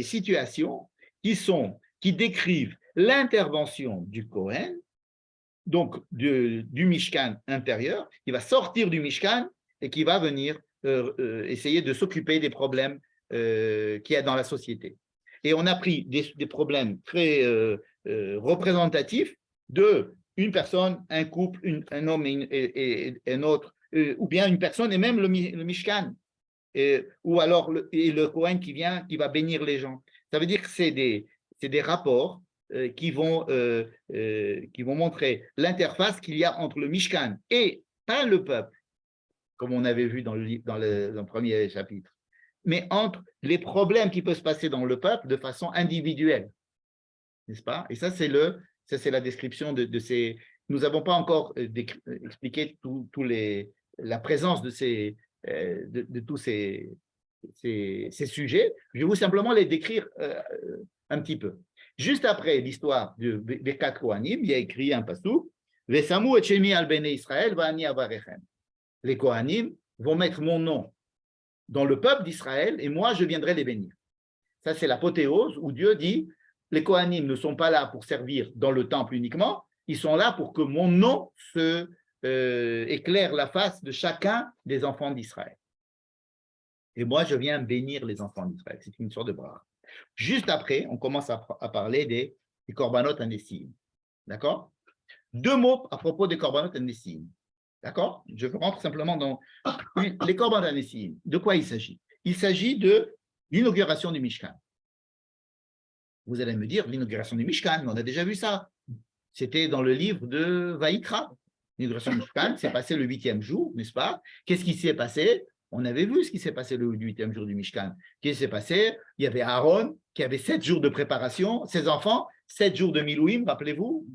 situations qui décrivent l'intervention du Kohen, donc du Mishkan intérieur, qui va sortir du Mishkan et qui va venir essayer de s'occuper des problèmes qu'il y a dans la société. Et on a pris des problèmes très représentatifs de une personne, un couple, un homme et un autre, ou bien une personne et même le Mishkan, ou alors le Kohen qui va bénir les gens. Ça veut dire que c'est des rapports qui vont montrer l'interface qu'il y a entre le Mishkan et pas le peuple, comme on avait vu dans le premier chapitre, mais entre les problèmes qui peuvent se passer dans le peuple de façon individuelle, n'est-ce pas? Et ça, c'est la description de ces. Nous n'avons pas encore expliqué la présence de tous ces sujets. Je vais vous simplement les décrire un petit peu. Juste après l'histoire de Birkat Kohanim, il y a écrit un pasuk, Vesamu et Shemi al Bnei Israël va'ani avarechem. Les Kohanim vont mettre mon nom dans le peuple d'Israël et moi je viendrai les bénir. Ça, c'est l'apothéose où Dieu dit les Kohanim ne sont pas là pour servir dans le temple uniquement, ils sont là pour que mon nom éclaire la face de chacun des enfants d'Israël. Et moi, je viens bénir les enfants d'Israël. C'est une sorte de bracha. Juste après, on commence à parler des korbanot hanessim. D'accord? 2 mots à propos des korbanot hanessim. D'accord? Je rentre simplement dans les korbanot hanessim. De quoi il s'agit? Il s'agit de l'inauguration du Mishkan. Vous allez me dire, l'inauguration du Mishkan, on a déjà vu ça. C'était dans le livre de Vaïkra. L'inauguration du Mishkan s'est passée le 8e jour, n'est-ce pas? Qu'est-ce qui s'est passé? On avait vu ce qui s'est passé le 8e jour du Mishkan. Qu'est-ce qui s'est passé? Il y avait Aaron qui avait 7 jours de préparation, ses enfants, 7 jours de Milouim, rappelez-vous.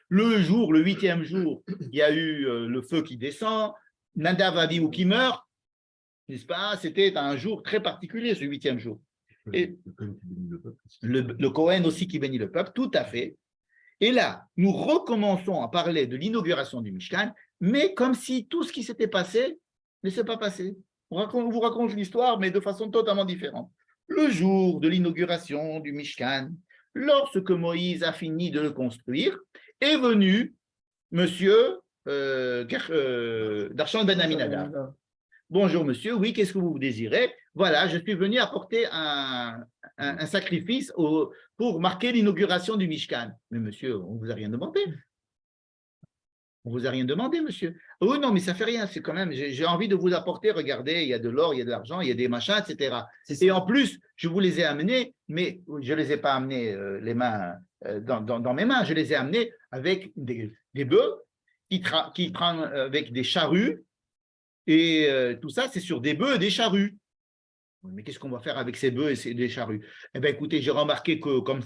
Le 8e jour, il y a eu le feu qui descend, Nadav Avihu qui meurt, n'est-ce pas? C'était un jour très particulier, ce 8e jour. Et le Kohen aussi qui bénit le peuple, tout à fait. Et là, nous recommençons à parler de l'inauguration du Mishkan, mais comme si tout ce qui s'était passé ne s'est pas passé. On vous raconte l'histoire, mais de façon totalement différente. Le jour de l'inauguration du Mishkan, lorsque Moïse a fini de le construire, est venu monsieur Darshan ben Aminadab. Bonjour monsieur, oui, qu'est-ce que vous désirez? Voilà, je suis venu apporter un sacrifice pour marquer l'inauguration du Mishkan. Mais monsieur, on ne vous a rien demandé. On ne vous a rien demandé, monsieur. Oh non, mais ça ne fait rien, c'est quand même, j'ai envie de vous apporter, regardez, il y a de l'or, il y a de l'argent, il y a des machins, etc. Et en plus, je vous les ai amenés, mais je ne les ai pas amenés les mains dans mes mains, je les ai amenés avec des bœufs qui prennent avec des charrues, et tout ça, c'est sur des bœufs et des charrues. Mais qu'est-ce qu'on va faire avec ces bœufs et des charrues? Eh bien, écoutez, j'ai remarqué que comme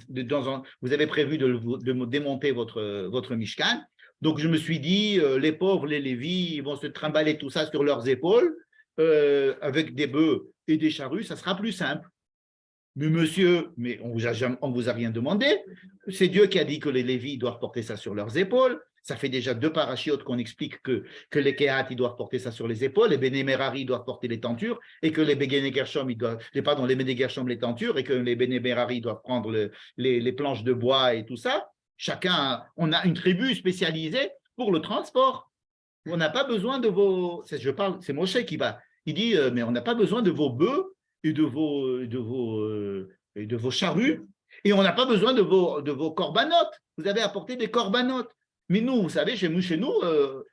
vous avez prévu de démonter votre Mishkan, donc je me suis dit, les pauvres, les Lévis, ils vont se trimballer tout ça sur leurs épaules, avec des bœufs et des charrues, ça sera plus simple. Mais monsieur, mais on vous a rien demandé. C'est Dieu qui a dit que les Lévis doivent porter ça sur leurs épaules. Ça fait déjà 2 parachiotes qu'on explique que les Kehat, ils doivent porter ça sur les épaules, les Béné Merari doivent porter les tentures, et que les Béné Gershom, les Béné Gershom, les tentures, et que les Béné Merari doivent prendre les planches de bois et tout ça. Chacun, on a une tribu spécialisée pour le transport. On n'a pas besoin de vos. C'est Moshe qui va. Il dit, mais on n'a pas besoin de vos bœufs et de vos charrues, et on n'a pas besoin de vos corbanotes. Vous avez apporté des corbanotes. Mais nous, vous savez, chez nous,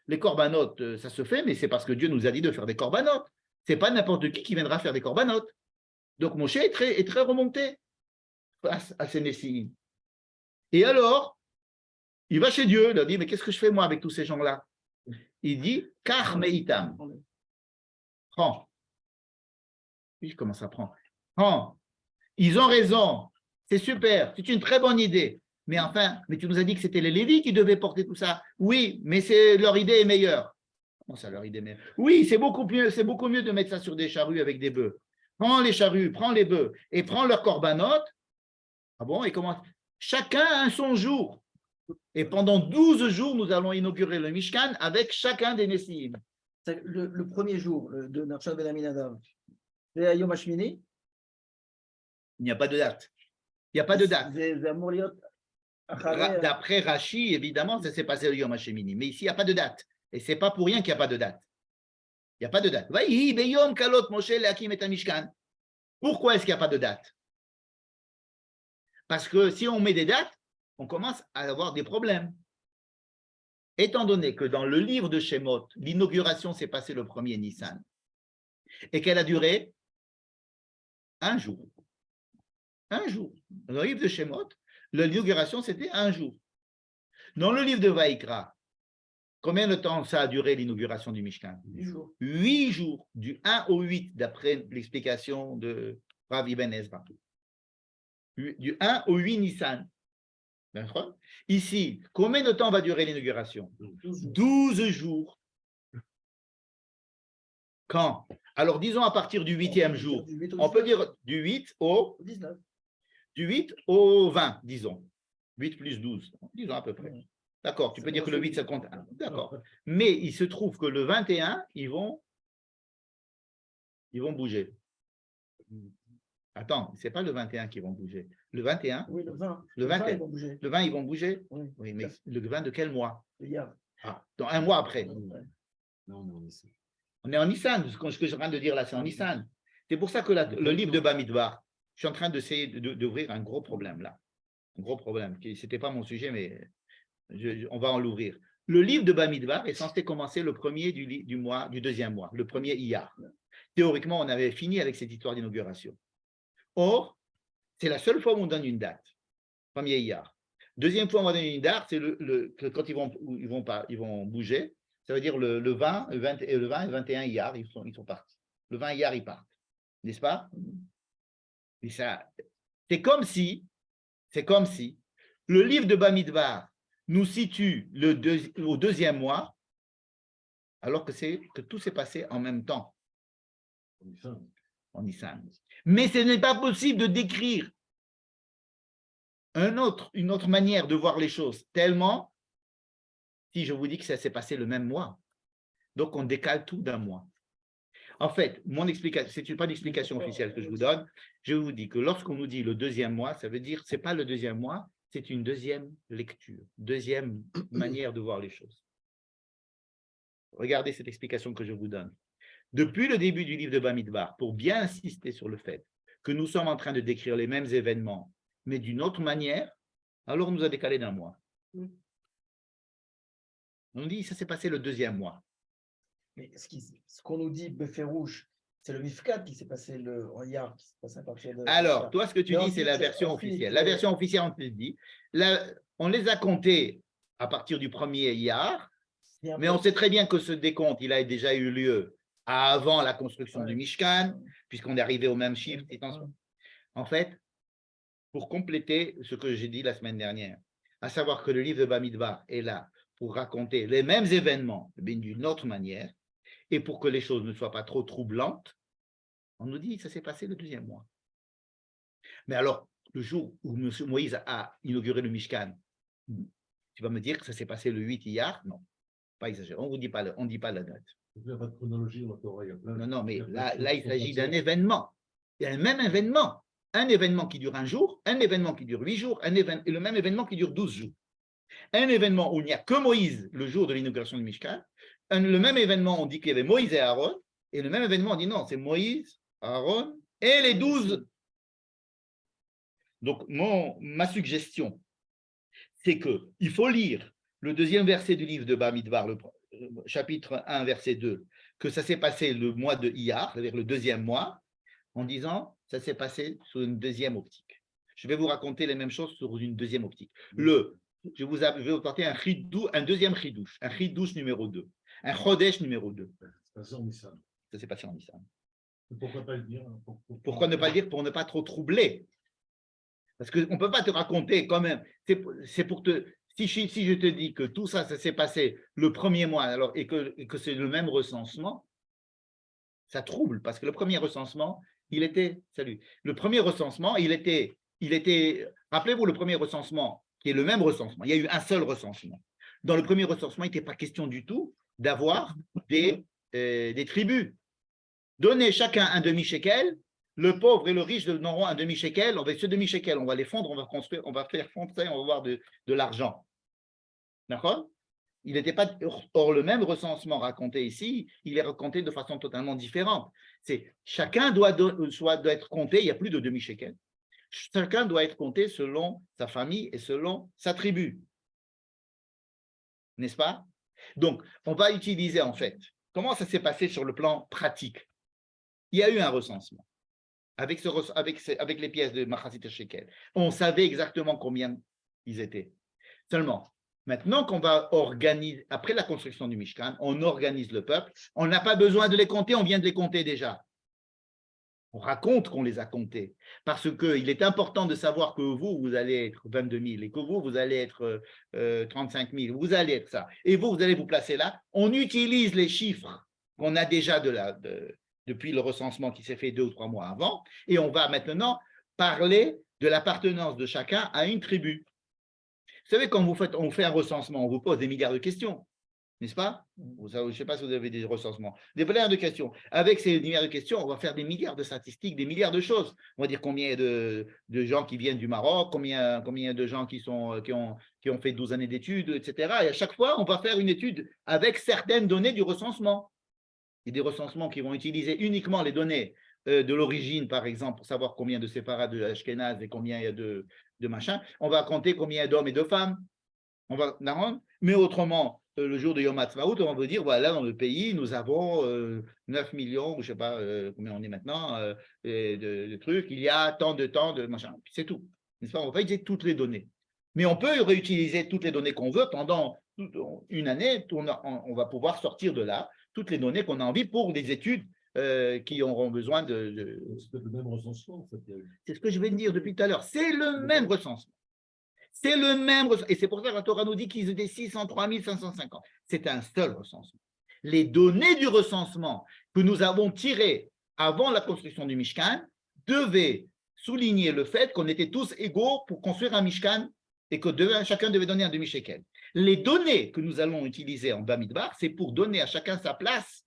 les corbanotes, ça se fait, mais c'est parce que Dieu nous a dit de faire des corbanotes. Ce n'est pas n'importe qui viendra faire des corbanotes. Donc, Moshe est très remonté face à ces Nessim. Et alors, il va chez Dieu, il leur dit, mais qu'est-ce que je fais moi avec tous ces gens-là? Il dit, Kach meitam. Prends. Puis je commence à prendre. Prends. Ils ont raison. C'est super. C'est une très bonne idée. Mais enfin, mais tu nous as dit que c'était les Lévis qui devaient porter tout ça. Oui, mais leur idée est meilleure. Comment ça, leur idée est meilleure? Oui, c'est beaucoup mieux de mettre ça sur des charrues avec des bœufs. Prends les charrues, prends les bœufs et prends leurs corbanotes. Ah bon? Et comment? Chacun a son jour. Et pendant 12 jours, nous allons inaugurer le Mishkan avec chacun des Nessim. Le premier jour de Darshan ben Aminadab, c'est Yom HaShmini. Il n'y a pas de date. Il n'y a pas de date. D'après D'après Rashi, évidemment, ça s'est passé le Yom HaShemini. Mais ici, il n'y a pas de date. Et ce n'est pas pour rien qu'il n'y a pas de date. Il n'y a pas de date. Pourquoi est-ce qu'il n'y a pas de date? Parce que si on met des dates, on commence à avoir des problèmes. Étant donné que dans le livre de Shemot, l'inauguration s'est passée le 1er Nissan et qu'elle a duré un jour. Un jour. Dans le livre de Shemot, L'inauguration, c'était un jour. Dans le livre de Vaïkra, combien de temps ça a duré l'inauguration du Mishkan? 8 jours. 8 jours, du 1 au 8, d'après l'explication de Rav Ibn Ezra. Du 1 au 8 Nissan. D'accord? Ici, combien de temps va durer l'inauguration? 12 jours. Quand? Alors, disons à partir du 8e jour. Du 8 au On peut 19. dire du 8 au, 19. du 8 au 20, disons. 8 plus 12, disons à peu près. Ouais. D'accord, tu Ça peux dire que le commence 8, ça au compte 8. 1. D'accord. Mais il se trouve que le 21, ils vont bouger. Attends, ce n'est pas le 21 qui vont bouger. Le 21, Oui, le 20. le 20, 21, ils vont bouger. le 20, ils vont bouger? Oui, Oui, mais le 20 de quel mois? hier. Ah, dans un mois après. Ouais. Non, non, ici. On est en Nissan. Ce que je suis en train de dire là, c'est en Nissan. C'est pour ça que le livre de Bamidbar, je suis en train d'essayer d'ouvrir un gros problème là. Un gros problème. Ce n'était pas mon sujet, mais on va en l'ouvrir. Le livre de Bamidbar est censé commencer le premier du deuxième mois, le premier Iyar. Théoriquement, on avait fini avec cette histoire d'inauguration. Or, c'est la seule fois où on donne une date. Premier Iyar. Deuxième fois, on va donner une date, c'est quand ils vont bouger. Ça veut dire le 20, le 20 et le 21 Iyar, ils sont partis. Le 20 Iyar, ils partent. N'est-ce pas? Et ça, c'est comme si le livre de Bamidbar nous situe au deuxième mois, alors que tout s'est passé en même temps en Nissan. Mais ce n'est pas possible de décrire une autre manière de voir les choses, tellement si je vous dis que ça s'est passé le même mois. Donc, on décale tout d'un mois. En fait, mon explication, ce n'est pas l'explication officielle que je vous donne. Je vous dis que lorsqu'on nous dit le deuxième mois, ça veut dire que ce n'est pas le deuxième mois, c'est une deuxième lecture, deuxième manière de voir les choses. Regardez cette explication que je vous donne. Depuis le début du livre de Bamidbar, pour bien insister sur le fait que nous sommes en train de décrire les mêmes événements, mais d'une autre manière, alors on nous a décalé d'un mois. On dit ça s'est passé le deuxième mois. Mais ce qu'on nous dit, Beffet Rouge, c'est le Mifkat qui s'est passé en Yar, qui s'est passé à partir de. Alors, toi, ce que tu Mais dis, ensuite, c'est la version ensuite, officielle. La version officielle, on te le dit. On les a comptés à partir du premier Iyar, mais on sait très bien que ce décompte, il a déjà eu lieu avant la construction du Mishkan, puisqu'on est arrivé au même chiffre. En fait, pour compléter ce que j'ai dit la semaine dernière, à savoir que le livre de Bamidbar est là pour raconter les mêmes événements, mais d'une autre manière, et pour que les choses ne soient pas trop troublantes, on nous dit que ça s'est passé le deuxième mois. Mais alors, le jour où M. Moïse a inauguré le Mishkan, tu vas me dire que ça s'est passé le 8 Iyar? Non, pas exagéré. On ne dit pas la date. Il n'y a pas de chronologie dans la Torah. Non, mais là, il s'agit d'un événement. Il y a un même événement. Un événement qui dure un jour, un événement qui dure 8 jours, et le même événement qui dure 12 jours. Un événement où il n'y a que Moïse le jour de l'inauguration du Mishkan. Le même événement, on dit qu'il y avait Moïse et Aaron. Et le même événement, on dit non, c'est Moïse, Aaron et les 12. Donc, ma suggestion, c'est qu'il faut lire le deuxième verset du livre de Bamidbar, le chapitre 1, verset 2, que ça s'est passé le mois de Iyar, c'est-à-dire le deuxième mois, en disant ça s'est passé sous une deuxième optique. Je vais vous raconter les mêmes choses sur une deuxième optique. Je vais vous porter un deuxième chidouche, un chidouche numéro 2, un chodesh numéro 2. Ça s'est passé en Nissan. Pourquoi pas le dire? Pourquoi ne pas le dire? Pour ne pas trop troubler. Parce qu'on ne peut pas te raconter quand même. C'est pour te. Si je te dis que tout ça, ça s'est passé le premier mois, alors, et que c'est le même recensement, ça trouble, parce que le premier recensement, le premier recensement, rappelez-vous le premier recensement, qui est le même recensement, il y a eu un seul recensement. Dans le premier recensement, il n'était pas question du tout d'avoir des tribus. Donnez chacun un demi-shekel, le pauvre et le riche donneront un demi-shekel, ce demi-shekel, on va les fondre, on va faire fondre ça, on va avoir de l'argent. D'accord? Il n'était pas. Or, le même recensement raconté ici, il est raconté de façon totalement différente. Chacun doit être compté, il n'y a plus de demi-shekel. Chacun doit être compté selon sa famille et selon sa tribu. N'est-ce pas? Donc, on va utiliser en fait, comment ça s'est passé sur le plan pratique? Il y a eu un recensement. avec, avec les pièces de Machasit Shekel. On savait exactement combien ils étaient. Seulement, maintenant qu'on va organiser, après la construction du Mishkan, on organise le peuple, on n'a pas besoin de les compter, on vient de les compter déjà. On raconte qu'on les a comptés, parce qu'il est important de savoir que vous allez être 22 000, et que vous allez être 35 000, vous allez être ça, et vous allez vous placer là. On utilise les chiffres qu'on a déjà depuis le recensement qui s'est fait 2 ou 3 mois avant, et on va maintenant parler de l'appartenance de chacun à une tribu. Vous savez, quand on fait un recensement, on vous pose des milliards de questions, n'est-ce pas? Je ne sais pas si vous avez des recensements, des milliards de questions. Avec ces milliards de questions, on va faire des milliards de statistiques, des milliards de choses. On va dire combien de gens qui viennent du Maroc, combien de gens qui ont fait 12 années d'études, etc. Et à chaque fois, on va faire une étude avec certaines données du recensement. Il y a des recensements qui vont utiliser uniquement les données de l'origine, par exemple, pour savoir combien de séparats de Ashkenaz et combien il y a de machin. On va compter combien il y a d'hommes et de femmes. Mais autrement, le jour de Yom HaTzmaut, on va dire, voilà, dans le pays, nous avons 9 millions, je ne sais pas combien on est maintenant, de trucs, il y a tant de machin, c'est tout. On ne va pas utiliser toutes les données. Mais on peut réutiliser toutes les données qu'on veut pendant une année, on va pouvoir sortir de là toutes les données qu'on a envie pour des études qui auront besoin de… C'est le même recensement, en fait. C'est ce que je vais dire depuis tout à l'heure, c'est le même recensement. C'est le même recensement. Et c'est pour ça que la Torah nous dit qu'ils étaient 603 550. C'est un seul recensement. Les données du recensement que nous avons tirées avant la construction du Mishkan devaient souligner le fait qu'on était tous égaux pour construire un Mishkan et que chacun devait donner un demi-shekel. Les données que nous allons utiliser en Bamidbar, c'est pour donner à chacun sa place.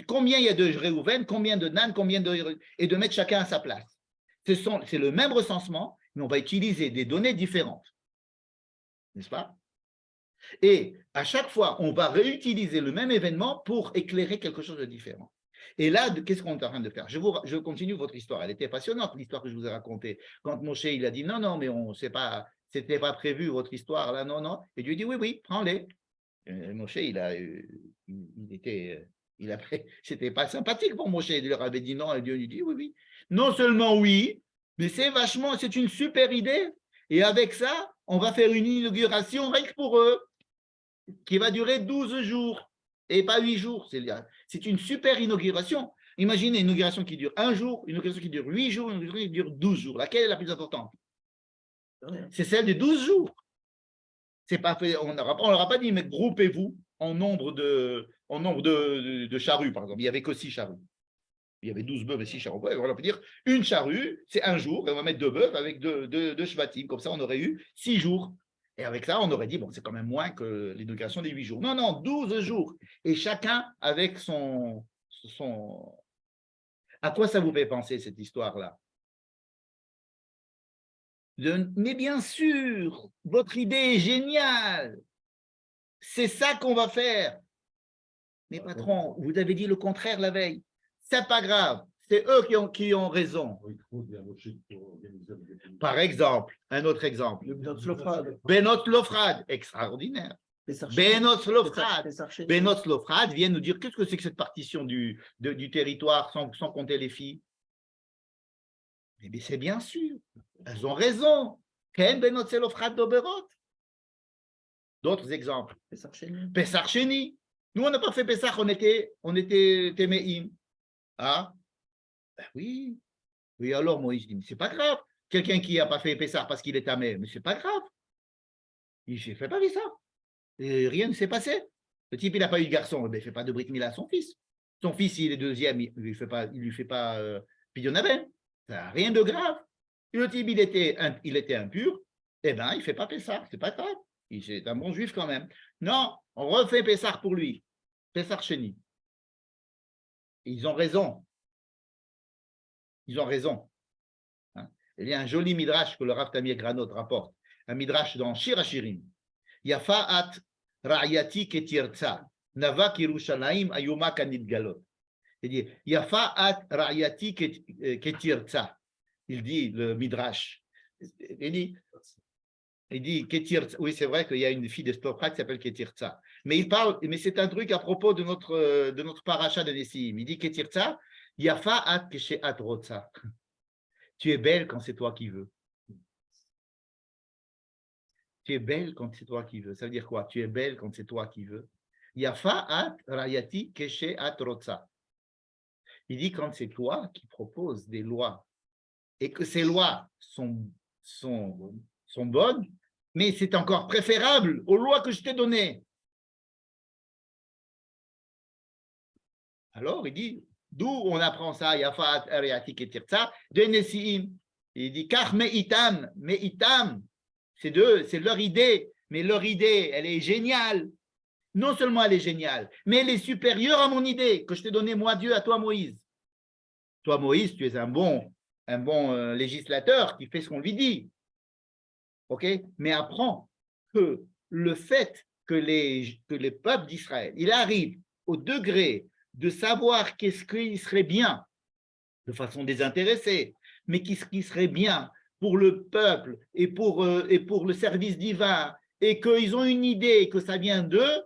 Combien il y a de Réhouven, combien de Dan, et de mettre chacun à sa place. C'est le même recensement, mais on va utiliser des données différentes. N'est-ce pas? Et à chaque fois, on va réutiliser le même événement pour éclairer quelque chose de différent. Et là, qu'est-ce qu'on est en train de faire? Je continue votre histoire. Elle était passionnante, l'histoire que je vous ai racontée. Quand Moshe, il a dit non, mais on sait pas, c'était pas prévu votre histoire là, non. Et Dieu dit oui, prends-les. Moshe, c'était pas sympathique pour Moshe. Il leur avait dit non, et Dieu lui dit oui. Non seulement oui, mais c'est une super idée. Et avec ça, on va faire une inauguration rien que pour eux, qui va durer 12 jours et pas 8 jours. C'est une super inauguration. Imaginez une inauguration qui dure 1 jour, une inauguration qui dure 8 jours, une inauguration qui dure 12 jours. Laquelle est la plus importante? C'est celle des 12 jours. C'est pas fait, on leur a pas dit, mais groupez-vous en nombre de charrues, par exemple. Il n'y avait que 6 charrues. Il y avait 12 bœufs et 6 charrues. On peut dire une charrue, c'est 1 jour, et on va mettre 2 bœufs avec 2 shvatim. Comme ça, on aurait eu 6 jours. Et avec ça, on aurait dit, bon, c'est quand même moins que l'inauguration des 8 jours. Non, 12 jours. Et chacun avec son… À quoi ça vous fait penser, cette histoire-là? Mais bien sûr, votre idée est géniale. C'est ça qu'on va faire. Mais patron, vous avez dit le contraire la veille. C'est pas grave. C'est eux qui ont raison. Par exemple, un autre exemple. Le Benot Lofrad. Benot Lofrad, extraordinaire. Benot Lofrad vient nous dire qu'est-ce que c'est que cette partition du territoire sans compter les filles. Mais c'est bien sûr. Elles ont raison. D'autres exemples. Pessar Sheni. Nous, on n'a pas fait Pessah, on était Téméim. Ah, ben oui. Oui, alors Moïse dit, mais c'est pas grave. Quelqu'un qui n'a pas fait Pessah parce qu'il est tamé, mais c'est pas grave. Il ne fait pas ça. Et rien ne s'est passé. Le type, il n'a pas eu de garçon, mais il ne fait pas de Brit Mila à son fils. Son fils, il est deuxième, il ne lui fait pas Pidyon Aben. Ça n'a rien de grave. Le type, il était impur, eh bien, il ne fait pas Pessah, c'est pas grave. C'est un bon juif quand même. Non, on refait Pessah pour lui. Pessah Sheni. Ils ont raison. Hein? Il y a un joli midrash que le Rav Tamir Granot rapporte. Un midrash dans Shir HaShirim. Yafa'at ra'yati ketirtza. Nava kirushalayim ayuma kanidgalot. Il dit Yafa'at ra'yati ketirtza. Il dit le midrash. Il dit Ketirtza. Oui, c'est vrai qu'il y a une fille de Stoprak qui s'appelle Ketirtza. Mais c'est un truc à propos de notre paracha de Nessim. Il dit Ketirtza, Yafa'at keshe'at rotza. Tu es belle quand c'est toi qui veux. Tu es belle quand c'est toi qui veux. Ça veut dire quoi? Tu es belle quand c'est toi qui veux. Yafa at rayati keshe at rotsa. Il dit quand c'est toi qui proposes des lois et que ces lois sont bonnes, mais c'est encore préférable aux lois que je t'ai données. Alors, il dit, d'où on apprend ça, Yafat, Ariatik et Tirtsa, de Nessiim. Il dit, car Meitam, c'est leur idée, mais leur idée, elle est géniale. Non seulement elle est géniale, mais elle est supérieure à mon idée que je t'ai donnée, moi, Dieu, à toi, Moïse. Toi, Moïse, tu es un bon législateur qui fait ce qu'on lui dit. OK? Mais apprends que le fait que les peuples d'Israël, il arrive au degré de savoir qu'est-ce qui serait bien, de façon désintéressée, mais qu'est-ce qui serait bien pour le peuple et pour le service divin, et qu'ils ont une idée que ça vient d'eux,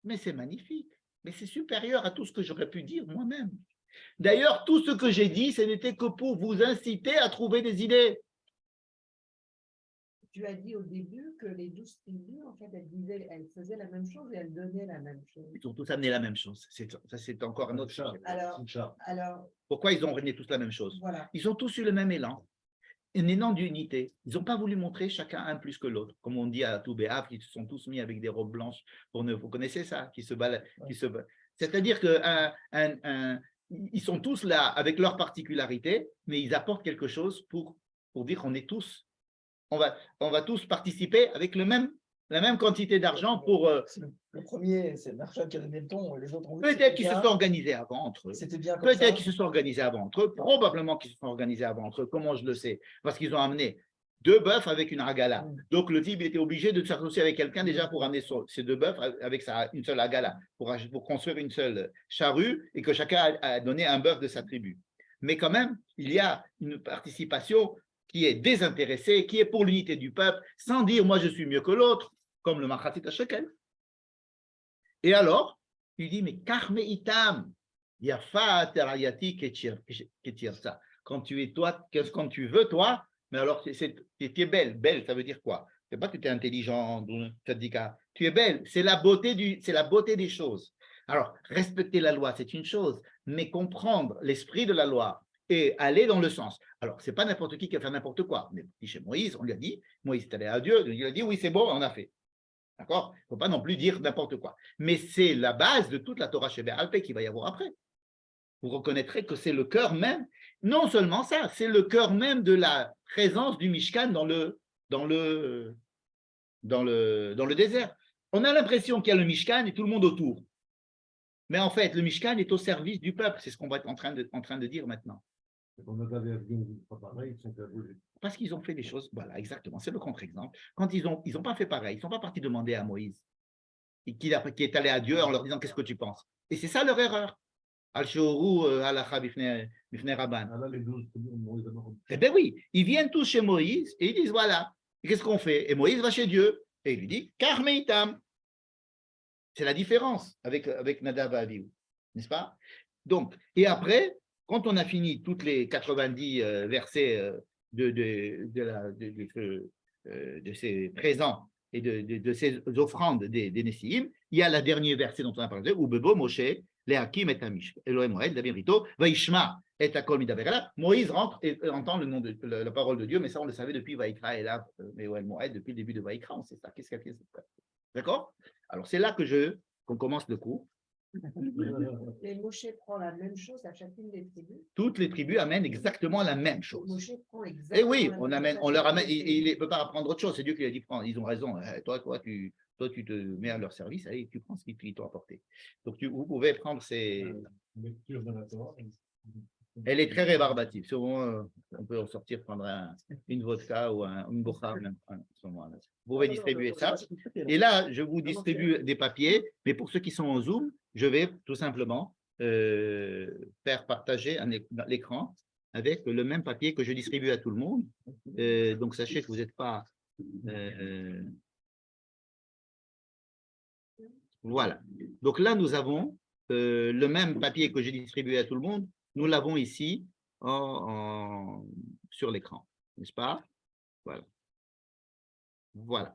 mais c'est magnifique. Mais c'est supérieur à tout ce que j'aurais pu dire moi-même. D'ailleurs, tout ce que j'ai dit, ce n'était que pour vous inciter à trouver des idées. Tu as dit au début que les 12 tribus, en fait, elles faisaient la même chose et elles donnaient la même chose. Ils ont tous amené la même chose. Ça, c'est encore un autre sujet. Alors, pourquoi ils ont ramené tous la même chose? Voilà. Ils ont tous eu le même élan, un élan d'unité. Ils n'ont pas voulu montrer chacun un plus que l'autre. Comme on dit à Toubéaf, ils se sont tous mis avec des robes blanches. Vous connaissez ça? C'est-à-dire qu'ils sont tous là avec leurs particularités, mais ils apportent quelque chose pour dire qu'on est tous. On va tous participer avec la même quantité d'argent pour… Le premier, c'est Marshall qui a donné le ton, les autres ont Peut-être qu'ils se sont organisés avant entre eux. C'était bien comme ça. Peut-être qu'ils se sont organisés avant entre eux. Probablement qu'ils se sont organisés avant entre eux. Comment je le sais? Parce qu'ils ont amené 2 bœufs avec une agala. Donc le type était obligé de s'associer avec quelqu'un déjà pour amener ces 2 bœufs avec une seule agala, pour construire une seule charrue, et que chacun a donné un bœuf de sa tribu. Mais quand même, il y a une participation qui est désintéressée, qui est pour l'unité du peuple, sans dire moi je suis mieux que l'autre, comme le Machatit HaShekel. Et alors, il dit, mais Karme Itam, Yafa Terayati Ketirsa. Quand tu es toi, quand tu veux, toi, mais alors tu es belle. Belle, ça veut dire quoi? C'est pas que tu es intelligent, tu es belle. C'est la beauté des choses. Alors, respecter la loi, c'est une chose, mais comprendre l'esprit de la loi et aller dans le sens. Alors, ce n'est pas n'importe qui va faire n'importe quoi. Mais chez Moïse, on lui a dit, Moïse est allé à Dieu, il a dit, oui, c'est bon, on a fait. D'accord? Il ne faut pas non plus dire n'importe quoi. Mais c'est la base de toute la Torah Shebeh Alpeh qu'il va y avoir après. Vous reconnaîtrez que c'est le cœur même, non seulement ça, c'est le cœur même de la présence du Mishkan dans le désert. On a l'impression qu'il y a le Mishkan et tout le monde autour. Mais en fait, le Mishkan est au service du peuple. C'est ce qu'on va être en train de dire maintenant. Parce qu'ils ont fait des choses, voilà, exactement, c'est le contre-exemple. Quand ils n'ont pas fait pareil, ils ne sont pas partis demander à Moïse, et qui est allé à Dieu en leur disant qu'est-ce que tu penses. Et c'est ça leur erreur. Eh bien oui, ils viennent tous chez Moïse et ils disent voilà, qu'est-ce qu'on fait? Et Moïse va chez Dieu et il lui dit Karmeitam. C'est la différence avec Nadav et Abihu, n'est-ce pas? Donc, et après, quand on a fini toutes les 90 versets de ces présents et de ces offrandes des Nessiim, il y a le dernier verset dont on a parlé, où Bebo Moshe, Lehakim et Amish, Elohim Moed, David Rito, Vaishma et Akol Midaverela. Moïse rentre et entend la parole de Dieu, mais ça on le savait depuis Vaikra et là, Elohim Moed, depuis le début de Vaikra, on sait ça. Qu'est-ce qu'il y a? D'accord? Alors c'est là qu'on commence le cours. Et Moshe prend la même chose à chacune des tribus. Toutes les tribus amènent exactement la même chose. Moshe prend Et exactement oui, la on même chose leur à amène, chacune des il ne tribus. peut pas apprendre autre chose. C'est Dieu qui lui a dit prendre. Ils ont raison. Toi, tu te mets à leur service. Allez, tu prends ce qu'ils t'ont apporté. Donc vous pouvez prendre ces. Lecture de la Torah. Elle est très rébarbative. Souvent, on peut en sortir, prendre une vodka ou une bourra. Vous pouvez distribuer ça. Et là, je vous distribue des papiers, mais pour ceux qui sont en Zoom, je vais tout simplement faire partager l'écran avec le même papier que je distribue à tout le monde. Donc, sachez que vous n'êtes pas… voilà. Donc là, nous avons le même papier que j'ai distribué à tout le monde. Nous l'avons ici en sur l'écran, n'est-ce pas? Voilà. Voilà.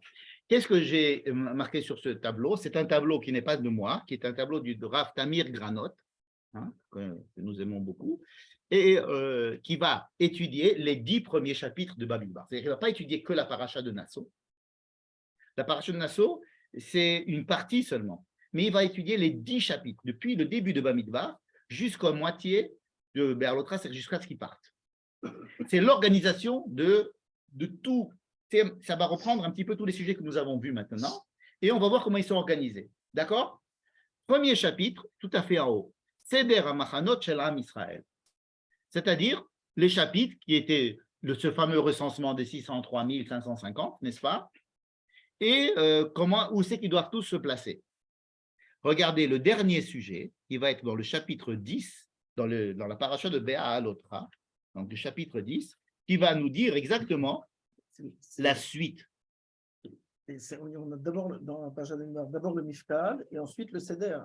Qu'est-ce que j'ai marqué sur ce tableau? C'est un tableau qui n'est pas de moi, qui est un tableau du Rav Tamir Granot, hein, que nous aimons beaucoup, et qui va étudier les 10 premiers chapitres de Bamidbar. C'est-à-dire qu'il ne va pas étudier que la paracha de Nassau. La paracha de Nassau, c'est une partie seulement, mais il va étudier les 10 chapitres, depuis le début de Bamidbar jusqu'à moitié de Béalotra, c'est jusqu'à ce qu'ils partent. C'est l'organisation de tout. Ça va reprendre un petit peu tous les sujets que nous avons vus maintenant, et on va voir comment ils sont organisés. D'accord? Premier chapitre, tout à fait en haut. Seder HaMachanot Shel Am Israël. C'est-à-dire les chapitres qui étaient ce fameux recensement des 603 550, n'est-ce pas? Et où c'est qu'ils doivent tous se placer. Regardez le dernier sujet, qui va être dans le chapitre 10, dans la paracha de Béalotra, donc le chapitre 10, qui va nous dire exactement la suite. On a d'abord, dans la page d'abord le Mifkad et ensuite le Seder.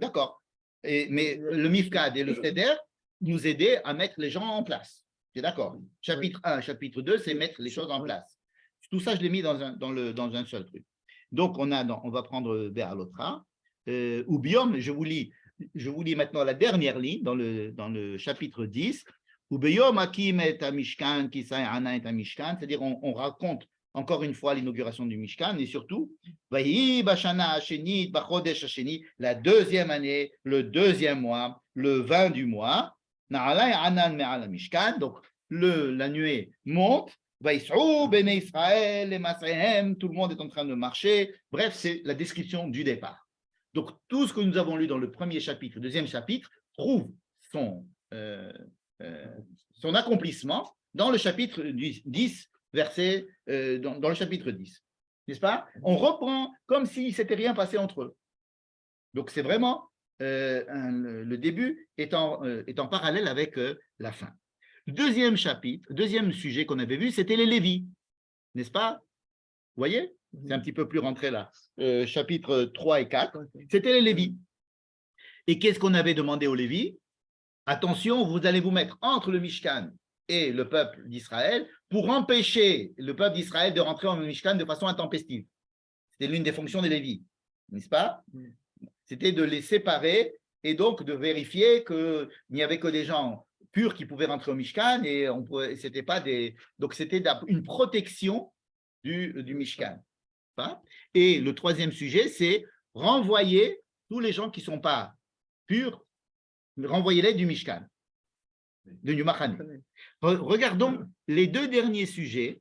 D'accord. Mais le Mifkad et le Seder nous aidaient à mettre les gens en place. C'est d'accord. Chapitre 1, chapitre 2, c'est mettre les choses en place. Tout ça, je l'ai mis dans un seul truc. Donc, on va prendre Béalotra. Ou Biom, je vous lis maintenant la dernière ligne dans le chapitre 10. C'est-à-dire on raconte encore une fois l'inauguration du Mishkan et surtout la deuxième année, le deuxième mois, le 20 du mois, donc la nuée monte, tout le monde est en train de marcher, bref, c'est la description du départ. Donc tout ce que nous avons lu dans le premier chapitre, le deuxième chapitre, trouve son accomplissement dans le chapitre 10, verset, dans le chapitre 10. N'est-ce pas? On reprend comme si s'était rien passé entre eux. Donc, c'est vraiment, le début est en parallèle avec la fin. Deuxième chapitre, deuxième sujet qu'on avait vu, c'était les Lévis. N'est-ce pas? Vous voyez? C'est un petit peu plus rentré là. Chapitre 3 et 4, c'était les Lévis. Et qu'est-ce qu'on avait demandé aux Lévis? Attention, vous allez vous mettre entre le Mishkan et le peuple d'Israël pour empêcher le peuple d'Israël de rentrer en Mishkan de façon intempestive. C'était l'une des fonctions des Lévis, n'est-ce pas? C'était de les séparer et donc de vérifier qu'il n'y avait que des gens purs qui pouvaient rentrer au Mishkan et c'était pas des. Donc c'était une protection du Mishkan. Et le troisième sujet, c'est renvoyer tous les gens qui ne sont pas purs, renvoyez-les du Mishkan, du Machane. Regardons les deux derniers sujets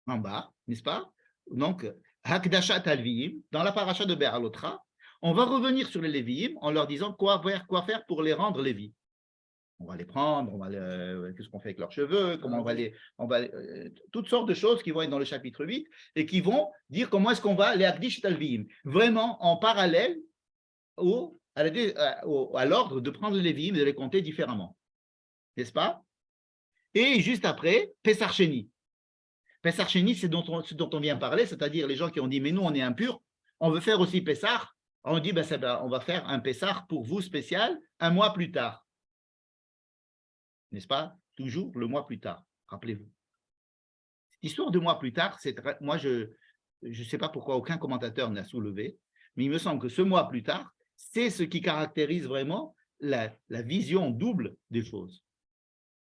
en bas, n'est-ce pas? Donc, Hakdashat al-Vihim, dans la paracha de Béalotra, on va revenir sur les Lévi'im en leur disant quoi faire pour les rendre Lévi. On va les prendre, qu'est-ce qu'on fait avec leurs cheveux, comment toutes sortes de choses qui vont être dans le chapitre 8 et qui vont dire comment est-ce qu'on va les Hakdashat al-Vihim, vraiment en parallèle à l'ordre de prendre les Lévi'im et de les compter différemment. N'est-ce pas? Et juste après, Pessar Sheni. Pessar Sheni, c'est ce dont on vient parler, c'est-à-dire les gens qui ont dit, mais nous, on est impurs, on veut faire aussi Pessar. On dit, on va faire un Pessar pour vous spécial un mois plus tard. N'est-ce pas? Toujours le mois plus tard, rappelez-vous. Cette histoire de mois plus tard, moi, je ne sais pas pourquoi aucun commentateur n'a soulevé, mais il me semble que ce mois plus tard, c'est ce qui caractérise vraiment la vision double des choses.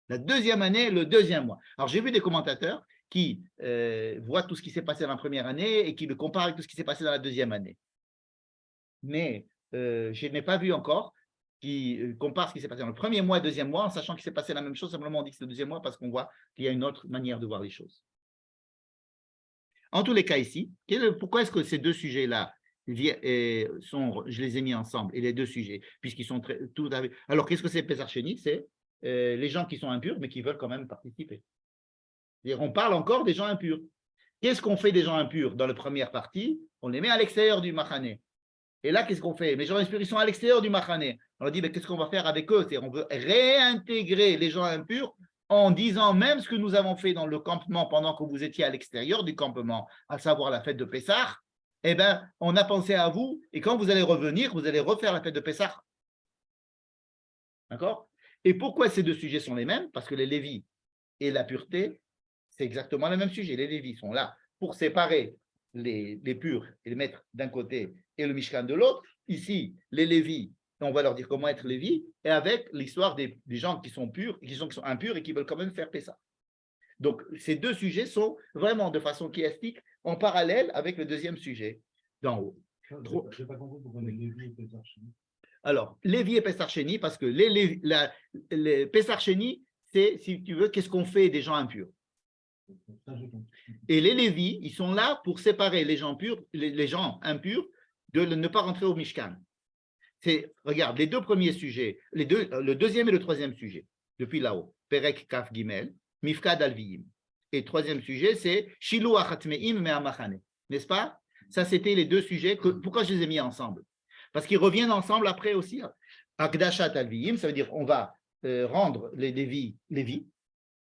La deuxième année, le deuxième mois. Alors, j'ai vu des commentateurs qui voient tout ce qui s'est passé dans la première année et qui le comparent avec tout ce qui s'est passé dans la deuxième année. Mais je n'ai pas vu encore qui compare ce qui s'est passé dans le premier mois et le deuxième mois en sachant qu'il s'est passé la même chose. Simplement, on dit que c'est le deuxième mois parce qu'on voit qu'il y a une autre manière de voir les choses. En tous les cas ici, pourquoi est-ce que ces deux sujets-là je les ai mis ensemble, et les deux sujets, puisqu'ils sont tout à fait… Alors, qu'est-ce que c'est Pessar Sheni? C'est les gens qui sont impurs, mais qui veulent quand même participer. On parle encore des gens impurs. Qu'est-ce qu'on fait des gens impurs dans la première partie? On les met à l'extérieur du Machane. Et là, qu'est-ce qu'on fait? Les gens impurs, ils sont à l'extérieur du Machane. On dit, qu'est-ce qu'on va faire avec eux? On veut réintégrer les gens impurs en disant même ce que nous avons fait dans le campement pendant que vous étiez à l'extérieur du campement, à savoir la fête de Pessah. Eh bien, on a pensé à vous, et quand vous allez revenir, vous allez refaire la fête de Pessah. D'accord? Et pourquoi ces deux sujets sont les mêmes? Parce que les Lévis et la pureté, c'est exactement le même sujet. Les Lévis sont là pour séparer les purs et les mettre d'un côté et le Mishkan de l'autre. Ici, les Lévis, on va leur dire comment être Lévi, et avec l'histoire des gens qui sont purs, qui sont impurs et qui veulent quand même faire Pessah. Donc, ces deux sujets sont vraiment de façon chiastique en parallèle avec le deuxième sujet d'en haut. Je n'ai pas compris pourquoi les Lévi étaient archivés. Alors, Lévi et Pessar Sheni, parce que les Pessar Sheni, c'est, si tu veux, qu'est-ce qu'on fait des gens impurs. Ça, j'ai compris. Et les Lévis, ils sont là pour séparer les gens purs, les gens impurs de ne pas rentrer au Mishkan. Regarde, les deux premiers sujets, le deuxième et le troisième sujet, depuis là-haut, Perek Kaf Gimel, Mifkad Alviim. Et troisième sujet, c'est Shilu Achatmeim Me'amachane. N'est-ce pas? Ça, c'était les deux sujets. Pourquoi je les ai mis ensemble? Parce qu'ils reviennent ensemble après aussi. Akdashat Alviim, ça veut dire on va rendre les Lévi,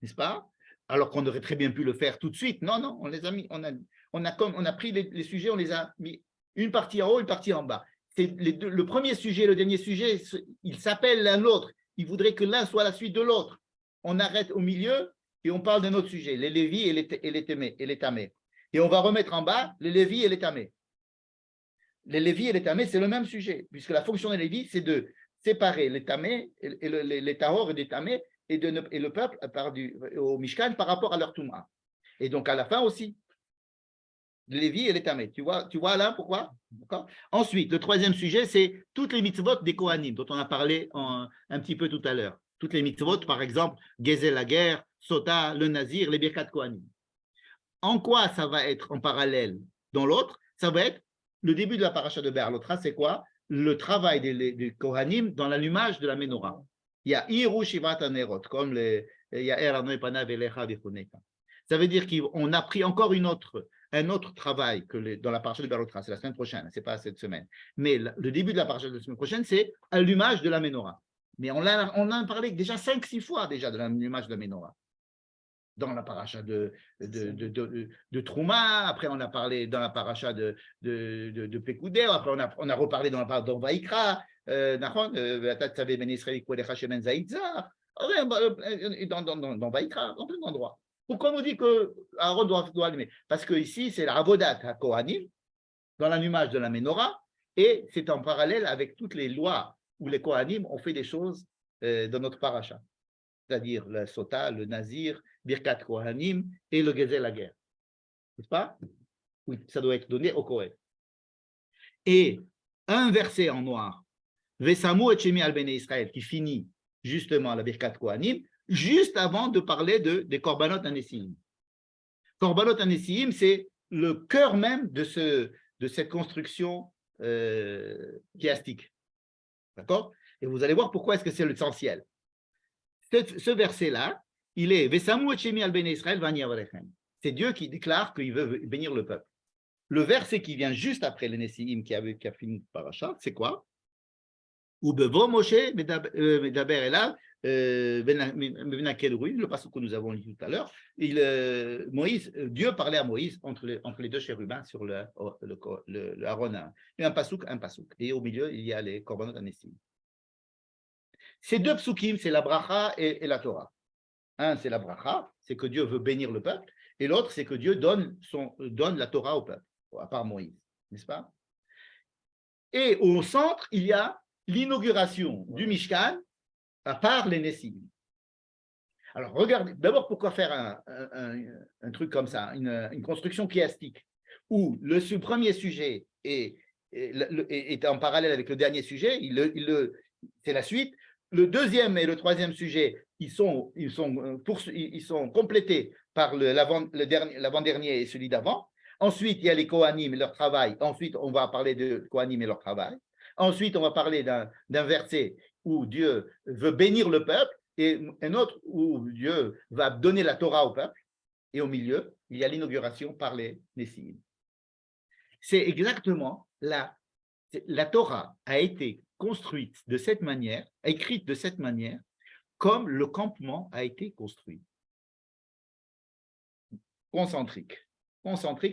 n'est-ce pas? Alors qu'on aurait très bien pu le faire tout de suite. Non, non, on les a mis, on a pris les sujets, on les a mis une partie en haut, une partie en bas. Le premier sujet, le dernier sujet, ils s'appellent l'un l'autre. Ils voudraient que l'un soit la suite de l'autre. On arrête au milieu et on parle d'un autre sujet, les Lévi et les Tamés. Et on va remettre en bas les Lévi et les Tamés. Les Lévi et les Tamés, c'est le même sujet, puisque la fonction des Lévi, c'est de séparer les Tamés, et les Tahor et les Tamés, et le peuple au Mishkan par rapport à leur Touma. Et donc à la fin aussi, les Lévi et les Tamés. Tu vois là pourquoi? Ensuite, le troisième sujet, c'est toutes les mitzvot des Kohanim, dont on a parlé un petit peu tout à l'heure. Toutes les mitzvot, par exemple, Gezel la guerre, Sota, le Nazir, les Birkat Kohanim. En quoi ça va être en parallèle dans l'autre? Ça va être le début de la paracha de Be'alotra, c'est quoi? Le travail des Kohanim dans l'allumage de la Ménorah. Il y a Iru Shivat Anerot, comme il y a Eranoy Panav Elecha Vichuneka. Ça veut dire qu'on a pris encore un autre travail que dans la paracha de Be'alotra, c'est la semaine prochaine, c'est pas cette semaine. Mais le début de la paracha de la semaine prochaine, c'est allumage de la Ménorah. Mais on a parlé déjà 5-6 fois déjà de l'allumage de la Ménorah. Dans la paracha de Trouma, après on a parlé dans la paracha de Pekoudé, après on a reparlé dans la paracha de Vaïkra, dans Vaïkra, dans plein d'endroits. Pourquoi on nous dit que Aaron doit allumer? Parce que ici c'est la Avodat à Kohanim, dans l'allumage de la Ménorah, et c'est en parallèle avec toutes les lois où les Kohanim ont fait des choses dans notre paracha, c'est-à-dire le Sota, le Nazir, Birkat Kohanim et le Gezel la guerre. N'est-ce pas? Oui, ça doit être donné au Kohen. Et un verset en noir, Vesamu et Shemi al Bnei Israël, qui finit justement la Birkat Kohanim, juste avant de parler des Korbanot Anesim. Korbanot Anesim, c'est le cœur même de cette construction chiastique. D'accord? Et vous allez voir pourquoi est-ce que c'est l'essentiel. Ce verset-là, il est Vesamu et Shemi al Bnei Israël vani avarechem. C'est Dieu qui déclare qu'il veut bénir le peuple. Le verset qui vient juste après le Nessiim qui a fini par Parashat, c'est quoi? Ou Bevo Moshe Medaber Elav le passage que nous avons lu tout à l'heure. Dieu parlait à Moïse entre les deux chérubins sur le Aaron. Il y a un pasouk. Et au milieu, il y a les Korbanot Anesim. Ces deux psukim, c'est la bracha et la Torah. Un, c'est la bracha, c'est que Dieu veut bénir le peuple, et l'autre, c'est que Dieu donne la Torah au peuple, à part Moïse, n'est-ce pas? Et au centre, il y a l'inauguration du Mishkan, à part les Nessim. Alors, regardez, d'abord, pourquoi faire un truc comme ça, une construction chiastique, où le premier sujet est en parallèle avec le dernier sujet, c'est la suite. Le deuxième et le troisième sujet, ils sont complétés par l'avant-dernier et celui d'avant. Ensuite, il y a les Kohanim et leur travail. Ensuite, on va parler de Kohanim et leur travail. Ensuite, on va parler d'un verset où Dieu veut bénir le peuple et un autre où Dieu va donner la Torah au peuple. Et au milieu, il y a l'inauguration par les Nessim. C'est exactement la Torah a été construite de cette manière, écrite de cette manière, comme le campement a été construit. Concentrique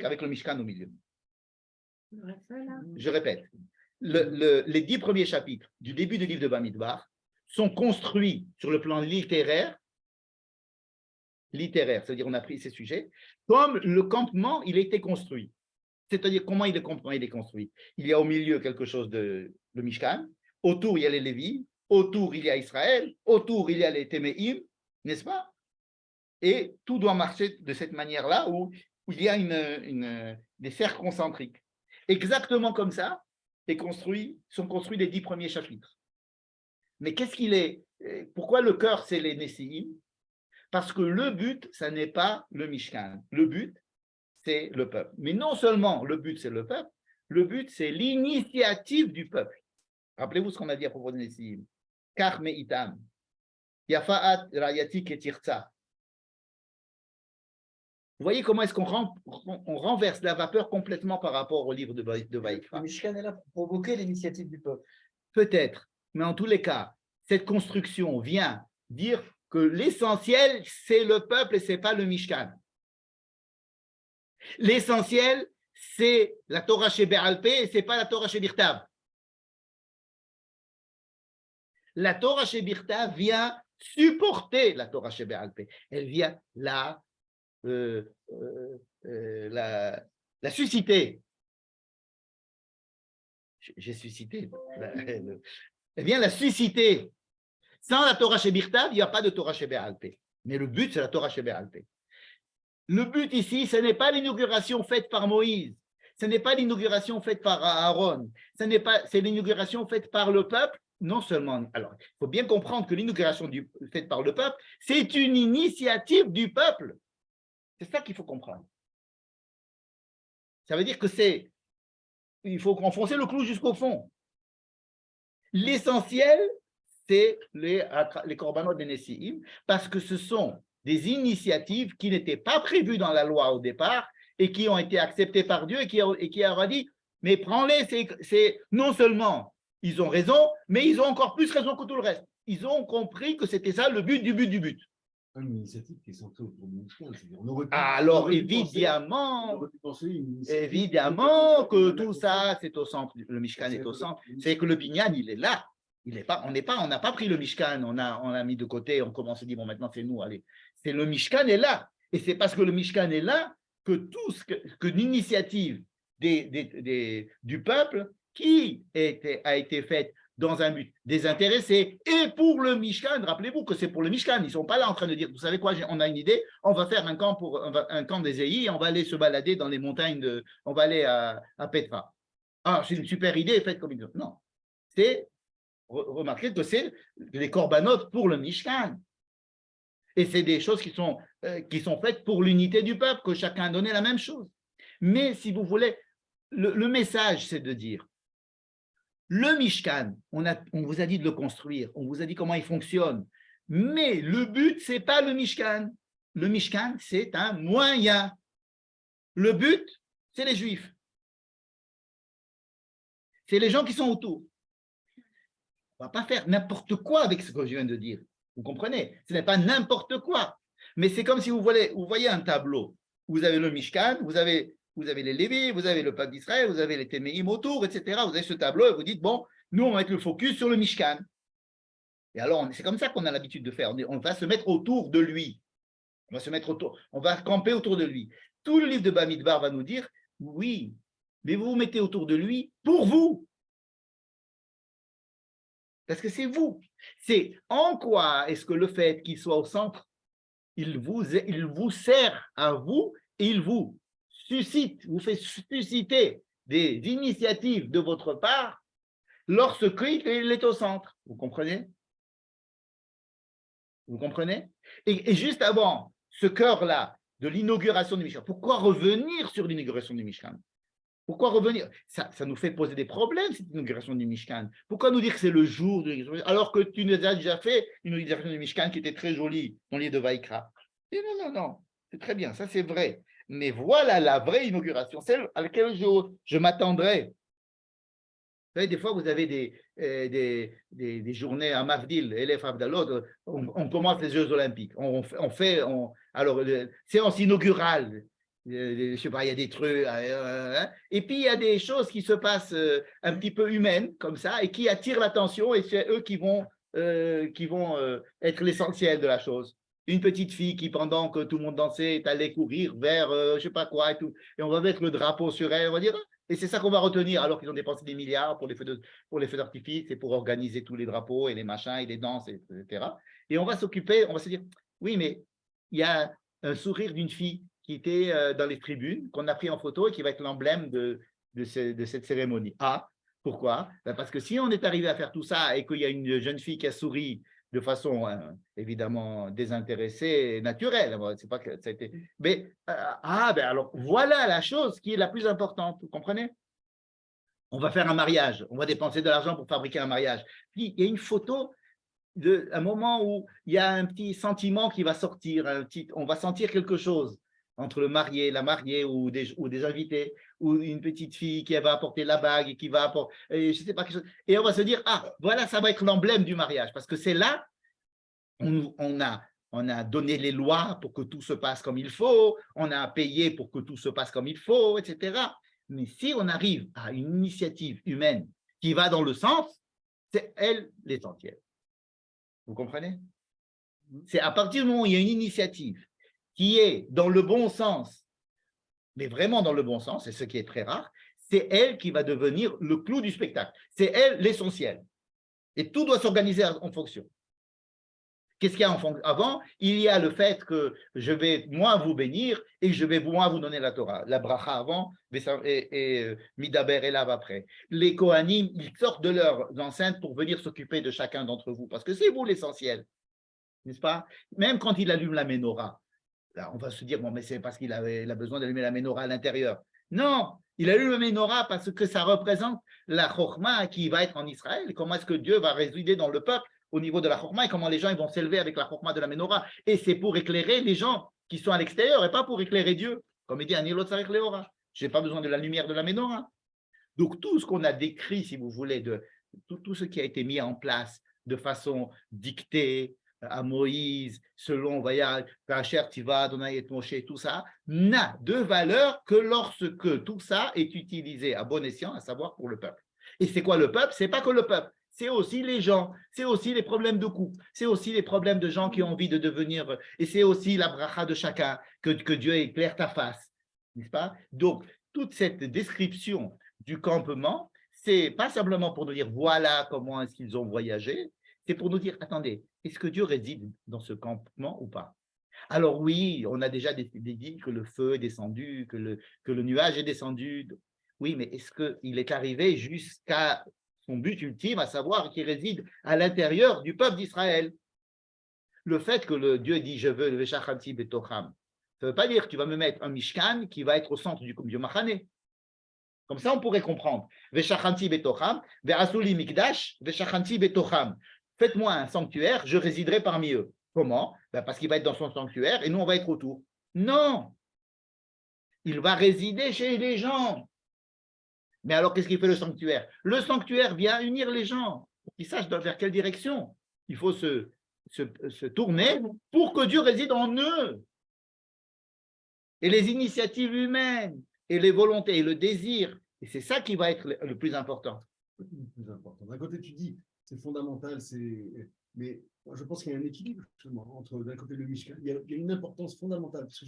avec le Mishkan au milieu. Je répète, les 10 premiers chapitres du début du livre de Bamidbar sont construits sur le plan littéraire littéraire, c'est-à-dire on a pris ces sujets, comme le campement, il a été construit. C'est-à-dire comment il est construit. Il y a au milieu quelque chose de Mishkan, autour il y a les Lévis, autour il y a Israël, autour il y a les Téméim, n'est-ce pas? Et tout doit marcher de cette manière-là où il y a des cercles concentriques. Exactement comme ça sont construits les 10 premiers chapitres. Mais qu'est-ce qu'il est? Pourquoi le cœur, c'est les Nessiim? Parce que le but, ça n'est pas le Mishkan. Le but, c'est le peuple. Mais non seulement le but, c'est le peuple, le but, c'est l'initiative du peuple. Rappelez-vous ce qu'on a dit à propos de Nessiim. Kach me'itam. Yafa'at rayati ketirza. Vous voyez comment est-ce qu'on renverse la vapeur complètement par rapport au livre de Vaïkra. Le Mishkan est là pour provoquer l'initiative du peuple. Peut-être, mais en tous les cas, cette construction vient dire que l'essentiel, c'est le peuple et ce n'est pas le Mishkan. L'essentiel, c'est la Torah chez Be'alpé et ce n'est pas la Torah chez Birtav. La Torah chez Birtav vient supporter la Torah chez Be'alpé. Elle vient la susciter. J'ai suscité. Elle vient la susciter. Sans la Torah chez Birtav, il n'y a pas de Torah chez Be'alpé. Mais le but, c'est la Torah chez Be'alpé. Le but ici, ce n'est pas l'inauguration faite par Moïse. Ce n'est pas l'inauguration faite par Aaron. C'est l'inauguration faite par le peuple. Non seulement. Alors, il faut bien comprendre que l'inauguration faite par le peuple, c'est une initiative du peuple. C'est ça qu'il faut comprendre. Ça veut dire que il faut enfoncer le clou jusqu'au fond. L'essentiel, c'est les korbanot des Nessiim, parce que ce sont des initiatives qui n'étaient pas prévues dans la loi au départ et qui ont été acceptées par Dieu et qui aura dit, mais prends-les, c'est non seulement ils ont raison, mais ils ont encore plus raison que tout le reste. Ils ont compris que c'était ça le but du but du but. Une initiative qui est centrée autour du Mishkan. Alors, évidemment que tout ça, c'est au centre. Le Mishkan est au centre. C'est que le Binyan, il est là. On n'a pas pris le Mishkan, on a mis de côté, on commence à dire, bon, maintenant c'est nous, allez. C'est le Mishkan est là. Et c'est parce que le Mishkan est là que l'initiative du peuple qui a été faite dans un but désintéressé et pour le Mishkan, rappelez-vous que c'est pour le Mishkan, ils ne sont pas là en train de dire, vous savez quoi, on a une idée, on va faire un camp des Zéhi, on va aller se balader dans les montagnes, on va aller à Petra. Ah, c'est une super idée, faite comme une... Non, c'est, remarquez que c'est les korbanot pour le Mishkan. Et c'est des choses qui sont faites pour l'unité du peuple, que chacun a donné la même chose. Mais si vous voulez, le message, c'est de dire, le Mishkan, on vous a dit de le construire, on vous a dit comment il fonctionne, mais le but, ce n'est pas le Mishkan. Le Mishkan, c'est un moyen. Le but, c'est les Juifs. C'est les gens qui sont autour. On ne va pas faire n'importe quoi avec ce que je viens de dire. Vous comprenez? Ce n'est pas n'importe quoi. Mais c'est comme si vous voyez un tableau. Vous avez le Mishkan, vous avez les Lévis, vous avez le peuple d'Israël, vous avez les Téméim autour, etc. Vous avez ce tableau et vous dites, bon, nous, on va mettre le focus sur le Mishkan. Et alors, c'est comme ça qu'on a l'habitude de faire. On va se mettre autour de lui. On va camper autour de lui. Tout le livre de Bamidbar va nous dire, oui, mais vous vous mettez autour de lui pour vous. Parce que c'est vous. C'est en quoi est-ce que le fait qu'il soit au centre, il vous sert à vous et il vous fait susciter des initiatives de votre part lorsqu'il est au centre. Vous comprenez? Vous comprenez? Et juste avant ce cœur-là de l'inauguration du Mishkan, pourquoi revenir sur l'inauguration du Mishkan? Pourquoi revenir? Ça nous fait poser des problèmes, cette inauguration du Mishkan. Pourquoi nous dire que c'est le jour de l'inauguration, alors que tu nous as déjà fait une inauguration du Mishkan qui était très jolie dans le livre de Vaïkra? Et non, c'est très bien, ça c'est vrai. Mais voilà la vraie inauguration, celle à laquelle je m'attendrai. Vous savez, des fois, vous avez des journées à Mavdil, Elef Abdalot, on commence les Jeux Olympiques. Alors, séance inaugurale. Je sais pas, il y a des trucs, et puis il y a des choses qui se passent un petit peu humaines comme ça et qui attirent l'attention et c'est eux qui vont être l'essentiel de la chose. une petite fille qui, pendant que tout le monde dansait, est allée courir vers je ne sais pas quoi et tout, et on va mettre le drapeau sur elle, on va dire, et c'est ça qu'on va retenir, alors qu'ils ont dépensé des milliards pour les feux d'artifice et pour organiser tous les drapeaux et les machins et les danses, etc. Et on va s'occuper, on va se dire, oui, mais il y a un sourire d'une fille qui était dans les tribunes, qu'on a pris en photo et qui va être l'emblème de cette cérémonie. Ah, pourquoi? Ben parce que si on est arrivé à faire tout ça et qu'il y a une jeune fille qui a souri de façon évidemment désintéressée, naturelle, c'est pas que ça a été. Mais ben alors voilà la chose qui est la plus importante, vous comprenez? On va faire un mariage, on va dépenser de l'argent pour fabriquer un mariage. Puis il y a une photo un moment où il y a un petit sentiment qui va sortir, on va sentir quelque chose entre le marié, la mariée ou des invités, ou une petite fille qui va apporter la bague et qui va apporter, je sais pas, quelque chose. Et on va se dire, ah, voilà, ça va être l'emblème du mariage, parce que c'est là, on a donné les lois pour que tout se passe comme il faut, on a payé pour que tout se passe comme il faut, etc. Mais si on arrive à une initiative humaine qui va dans le sens, c'est elle l'essentiel. Vous comprenez? C'est à partir du moment où il y a une initiative qui est dans le bon sens, mais vraiment dans le bon sens, c'est ce qui est très rare, c'est elle qui va devenir le clou du spectacle. C'est elle l'essentiel. Et tout doit s'organiser en fonction. Qu'est-ce qu'il y a avant? Il y a le fait que je vais, moi, vous bénir et je vais, moi, vous donner la Torah. La bracha avant et Midaber et Lav après. Les Kohanim, ils sortent de leurs enceintes pour venir s'occuper de chacun d'entre vous, parce que c'est vous l'essentiel, n'est-ce pas? Même quand il allume la menorah, là, on va se dire, bon, mais c'est parce qu'il a besoin d'allumer la menorah à l'intérieur. Non, il allume la menorah parce que ça représente la chorma qui va être en Israël. Comment est-ce que Dieu va résider dans le peuple au niveau de la chorma et comment les gens ils vont s'élever avec la chorma de la menorah. Et c'est pour éclairer les gens qui sont à l'extérieur et pas pour éclairer Dieu. Comme il dit, Anilot Sarech Leora. Je n'ai pas besoin de la lumière de la menorah. Donc tout ce qu'on a décrit, si vous voulez, de tout ce qui a été mis en place de façon dictée à Moïse, selon Vacher Tiva, Adonai et Moshe, tout ça, n'a de valeur que lorsque tout ça est utilisé à bon escient, à savoir pour le peuple. Et c'est quoi le peuple? C'est pas que le peuple. C'est aussi les gens, c'est aussi les problèmes de couple, c'est aussi les problèmes de gens qui ont envie de devenir, et c'est aussi la bracha de chacun, que Dieu éclaire ta face, n'est-ce pas? Donc, toute cette description du campement, c'est pas simplement pour nous dire voilà comment est-ce qu'ils ont voyagé, c'est pour nous dire, attendez, est-ce que Dieu réside dans ce campement ou pas? Alors oui, on a déjà dit que le feu est descendu, que le nuage est descendu. Oui, mais est-ce qu'il est arrivé jusqu'à son but ultime, à savoir qu'il réside à l'intérieur du peuple d'Israël? Le fait que le Dieu dit je veux le Veshachanti Betocham, ça ne veut pas dire que tu vas me mettre un Mishkan qui va être au centre du Machane. Comme ça, on pourrait comprendre. Veshachanti Betocham, Ve'asuli Mikdash, Veshachanti Betocham. Faites-moi un sanctuaire, je résiderai parmi eux. Comment? Parce qu'il va être dans son sanctuaire et nous, on va être autour. Non! Il va résider chez les gens. Mais alors, qu'est-ce qu'il fait le sanctuaire? Le sanctuaire vient unir les gens pour qu'ils sachent vers quelle direction il faut se tourner pour que Dieu réside en eux. Et les initiatives humaines, et les volontés, et le désir, et c'est ça qui va être le plus important. Le plus important. D'un côté, tu dis, c'est fondamental, mais je pense qu'il y a un équilibre justement entre d'un côté le Mishkan, il y a une importance fondamentale, parce que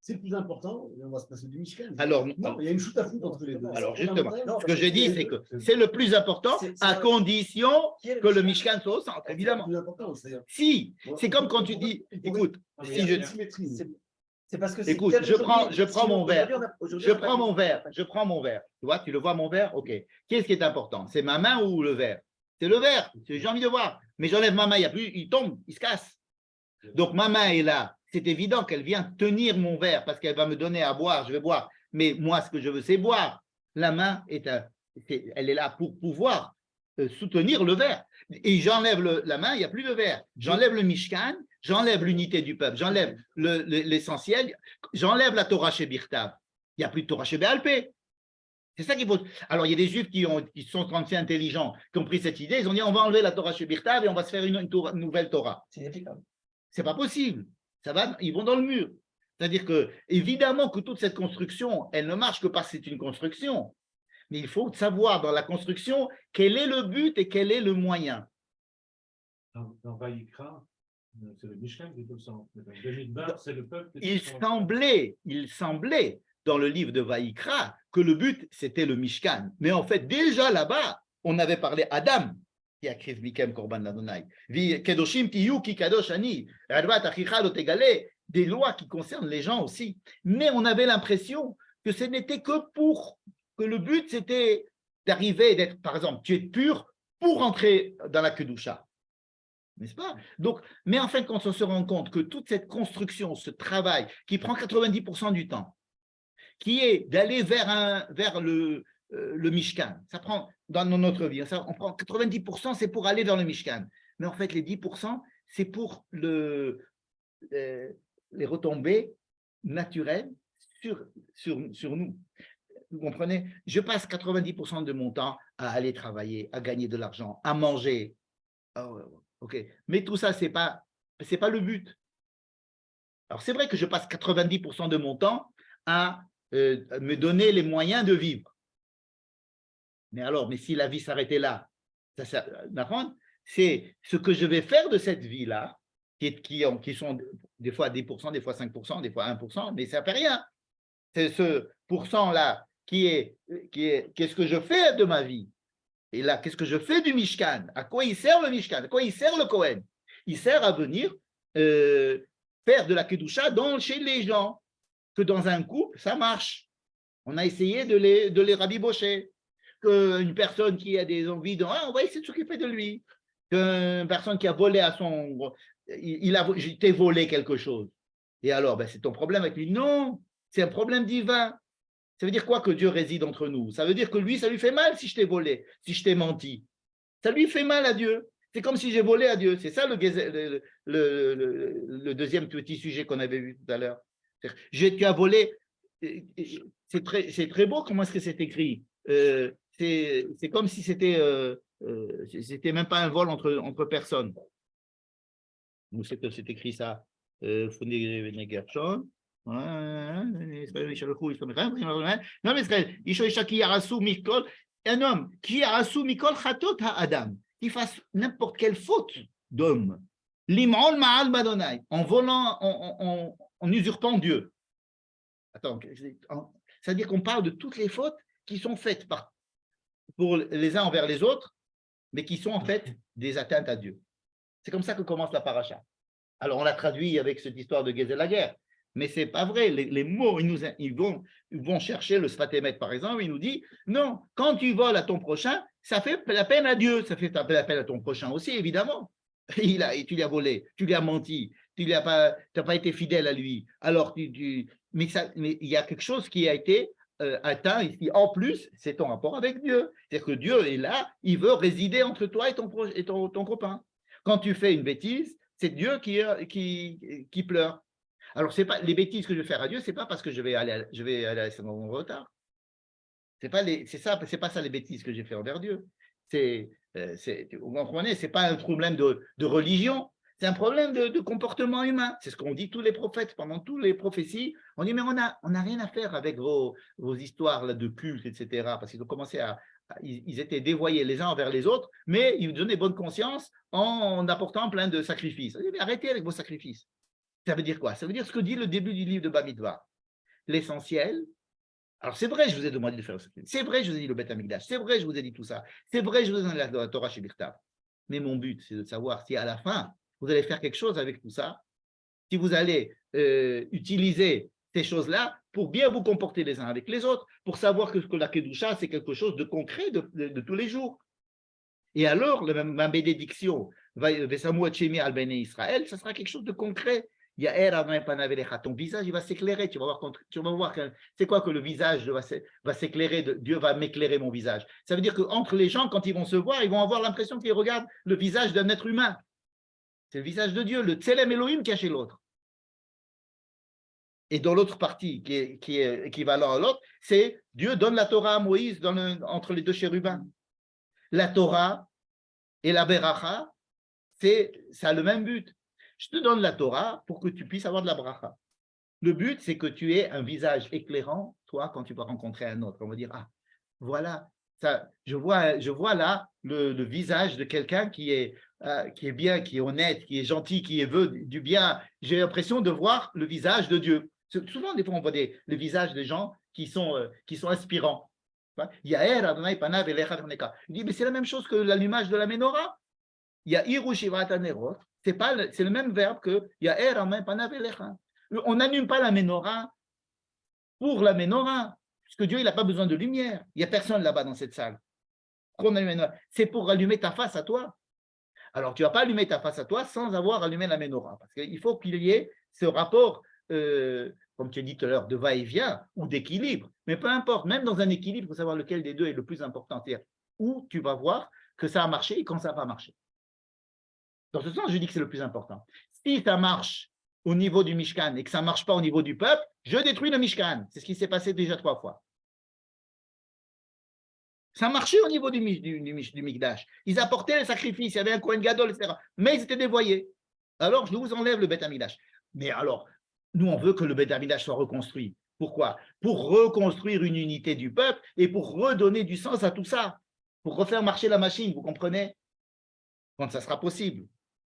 c'est le plus important, et on va se passer du Mishkan. Alors, non, il y a une chute à foutre entre les deux. Alors justement, ce que je dis, c'est que c'est le plus important à condition que le Mishkan soit au centre, évidemment. Si, c'est comme quand tu dis, écoute, si je... C'est parce que écoute, je prends mon verre. Je prends mon verre. Tu vois, tu le vois, mon verre? OK. Qu'est-ce qui est important? C'est ma main ou le verre? C'est le verre. J'ai envie de voir. Mais j'enlève ma main, il tombe, il se casse. Donc, ma main est là. C'est évident qu'elle vient tenir mon verre parce qu'elle va me donner à boire. Je vais boire. Mais moi, ce que je veux, c'est boire. La main, elle est là pour pouvoir soutenir le verre. Et j'enlève la main, il n'y a plus de verre. J'enlève le Mishkan, j'enlève l'unité du peuple, j'enlève l'essentiel, j'enlève la Torah chez Birtav. Il n'y a plus de Torah chez Béalpé. C'est ça qu'il faut. Alors, il y a des Juifs qui sont assez intelligents, qui ont pris cette idée, ils ont dit on va enlever la Torah chez Birtav et on va se faire une nouvelle Torah. C'est inefficace. C'est pas possible. Ils vont dans le mur. C'est-à-dire que, évidemment, que toute cette construction, elle ne marche que parce que c'est une construction. Mais il faut savoir dans la construction quel est le but et quel est le moyen. Dans Vaïkra, C'est le Mishkan qui est au centre. Le Midbar, c'est le peuple. Il semblait dans le livre de Vaïkra que le but c'était le Mishkan. Mais en fait, déjà là-bas, on avait parlé Adam qui a créé Mikem Korban Ladonai. Kedoshim tiyu ki kadosh ani. Radvat achicha lo tegale. Des lois qui concernent les gens aussi. Mais on avait l'impression que ce n'était que pour que le but c'était d'arriver d'être, par exemple, tu es pur pour entrer dans la Kedusha. N'est-ce pas? Donc, mais en fait, quand on se rend compte que toute cette construction, ce travail qui prend 90% du temps, qui est d'aller vers le Mishkan, ça prend dans notre vie, ça, on prend 90%, c'est pour aller vers le Mishkan. Mais en fait, les 10%, c'est pour les retombées naturelles sur nous. Vous comprenez? Je passe 90% de mon temps à aller travailler, à gagner de l'argent, à manger. Ok, mais tout ça, c'est pas le but. Alors, c'est vrai que je passe 90% de mon temps à me donner les moyens de vivre. Mais alors, mais si la vie s'arrêtait là, c'est ce que je vais faire de cette vie-là, qui sont des fois 10%, des fois 5%, des fois 1%, mais ça ne fait rien. C'est ce pourcent-là qu'est-ce que je fais de ma vie. Et là, qu'est-ce que je fais du Mishkan? À quoi il sert le Mishkan? À quoi il sert le Kohen? Il sert à venir faire de la Kedusha chez les gens. Que dans un couple, ça marche. On a essayé de les rabibocher. Qu'une personne qui a des envies on va essayer de s'occuper de lui. Qu'une personne qui a volé il a volé quelque chose. Et alors, c'est ton problème avec lui? Non, c'est un problème divin. Ça veut dire quoi que Dieu réside entre nous? Ça veut dire que lui, ça lui fait mal si je t'ai volé, si je t'ai menti. Ça lui fait mal à Dieu. C'est comme si j'ai volé à Dieu. C'est ça le deuxième petit sujet qu'on avait vu tout à l'heure. Tu as volé. C'est très beau comment est-ce que c'est écrit. C'est comme si c'était même pas un vol entre personnes. C'est écrit ça. Un homme qui Adam, qui fasse n'importe quelle faute d'homme, en volant, en usurpant Dieu. Attends, c'est-à-dire qu'on parle de toutes les fautes qui sont faites pour les uns envers les autres, mais qui sont en fait des atteintes à Dieu. C'est comme ça que commence la paracha. Alors on l'a traduit avec cette histoire de Gezel la guerre. Mais ce n'est pas vrai. Les mots, ils vont chercher le Sfatémet, par exemple. Il nous dit, non, quand tu voles à ton prochain, ça fait la peine à Dieu. Ça fait la peine à ton prochain aussi, évidemment. Tu lui as volé, tu lui as menti, tu n'as pas été fidèle à lui. Alors, mais il y a quelque chose qui a été atteint ici. En plus, c'est ton rapport avec Dieu. C'est-à-dire que Dieu est là, il veut résider entre toi et ton copain. Quand tu fais une bêtise, c'est Dieu qui pleure. Alors, c'est pas les bêtises que je vais faire à Dieu, c'est pas parce que je vais aller à mon retard. C'est pas ça les bêtises que j'ai fait envers Dieu. Vous comprenez, c'est pas un problème de religion, c'est un problème de comportement humain. C'est ce qu'ont dit tous les prophètes pendant toutes les prophéties. On dit mais on a rien à faire avec vos histoires là, de culte, etc. Parce qu'ils ont commencé ils étaient dévoyés les uns envers les autres, mais ils donnaient bonne conscience en apportant plein de sacrifices. Mais arrêtez avec vos sacrifices. Ça veut dire quoi? Ça veut dire ce que dit le début du livre de Bamidbar. L'essentiel. Alors, c'est vrai, je vous ai demandé de faire ce film. C'est vrai, je vous ai dit le Beth Amikdash. C'est vrai, je vous ai dit tout ça. C'est vrai, je vous ai donné la Torah chez Birtav. Mais mon but, c'est de savoir si à la fin, vous allez faire quelque chose avec tout ça, si vous allez utiliser ces choses-là pour bien vous comporter les uns avec les autres, pour savoir que la Kedusha, c'est quelque chose de concret de tous les jours. Et alors, ma bénédiction, Vesamu Hachemi al Bnei Israël, ça sera quelque chose de concret. Ton visage, il va s'éclairer. Tu vas voir c'est quoi que le visage va s'éclairer. Dieu va m'éclairer mon visage. Ça veut dire qu'entre les gens, quand ils vont se voir, ils vont avoir l'impression qu'ils regardent le visage d'un être humain. C'est le visage de Dieu, le Tselem Elohim qui est chez l'autre. Et dans l'autre partie, qui est équivalent à l'autre, c'est Dieu donne la Torah à Moïse entre les deux chérubins. La Torah et la Beracha, ça a le même but. Je te donne la Torah pour que tu puisses avoir de la bracha. Le but, c'est que tu aies un visage éclairant, toi, quand tu vas rencontrer un autre. On va dire, voilà, je vois là le visage de quelqu'un qui est bien, qui est honnête, qui est gentil, qui veut du bien. J'ai l'impression de voir le visage de Dieu. Souvent, des fois, on voit le visage des gens qui sont inspirants. Yaher Adonai panav elecha v'neka. Il dit, mais c'est la même chose que l'allumage de la menorah. Yahiru shivat hanerot. C'est le même verbe que Yaher Adonai panav elecha. On n'allume pas la menorah pour la menorah, puisque Dieu, il n'a pas besoin de lumière. Il n'y a personne là-bas dans cette salle. C'est pour allumer ta face à toi. Alors, tu ne vas pas allumer ta face à toi sans avoir allumé la menorah, parce qu'il faut qu'il y ait ce rapport, comme tu as dit tout à l'heure, de va-et-vient ou d'équilibre. Mais peu importe, même dans un équilibre, il faut savoir lequel des deux est le plus important. C'est-à-dire où tu vas voir que ça a marché et quand ça n'a pas marché. Dans ce sens, je dis que c'est le plus important. Si ça marche au niveau du Mishkan et que ça ne marche pas au niveau du peuple, je détruis le Mishkan. C'est ce qui s'est passé déjà 3 fois. Ça marchait au niveau du Mikdash. Ils apportaient les sacrifices, il y avait un Kohen Gadol, etc. Mais ils étaient dévoyés. Alors, je vous enlève le Beth Amikdash. Mais alors, nous, on veut que le Beth Amikdash soit reconstruit. Pourquoi? Pour reconstruire une unité du peuple et pour redonner du sens à tout ça. Pour refaire marcher la machine, vous comprenez? Quand ça sera possible.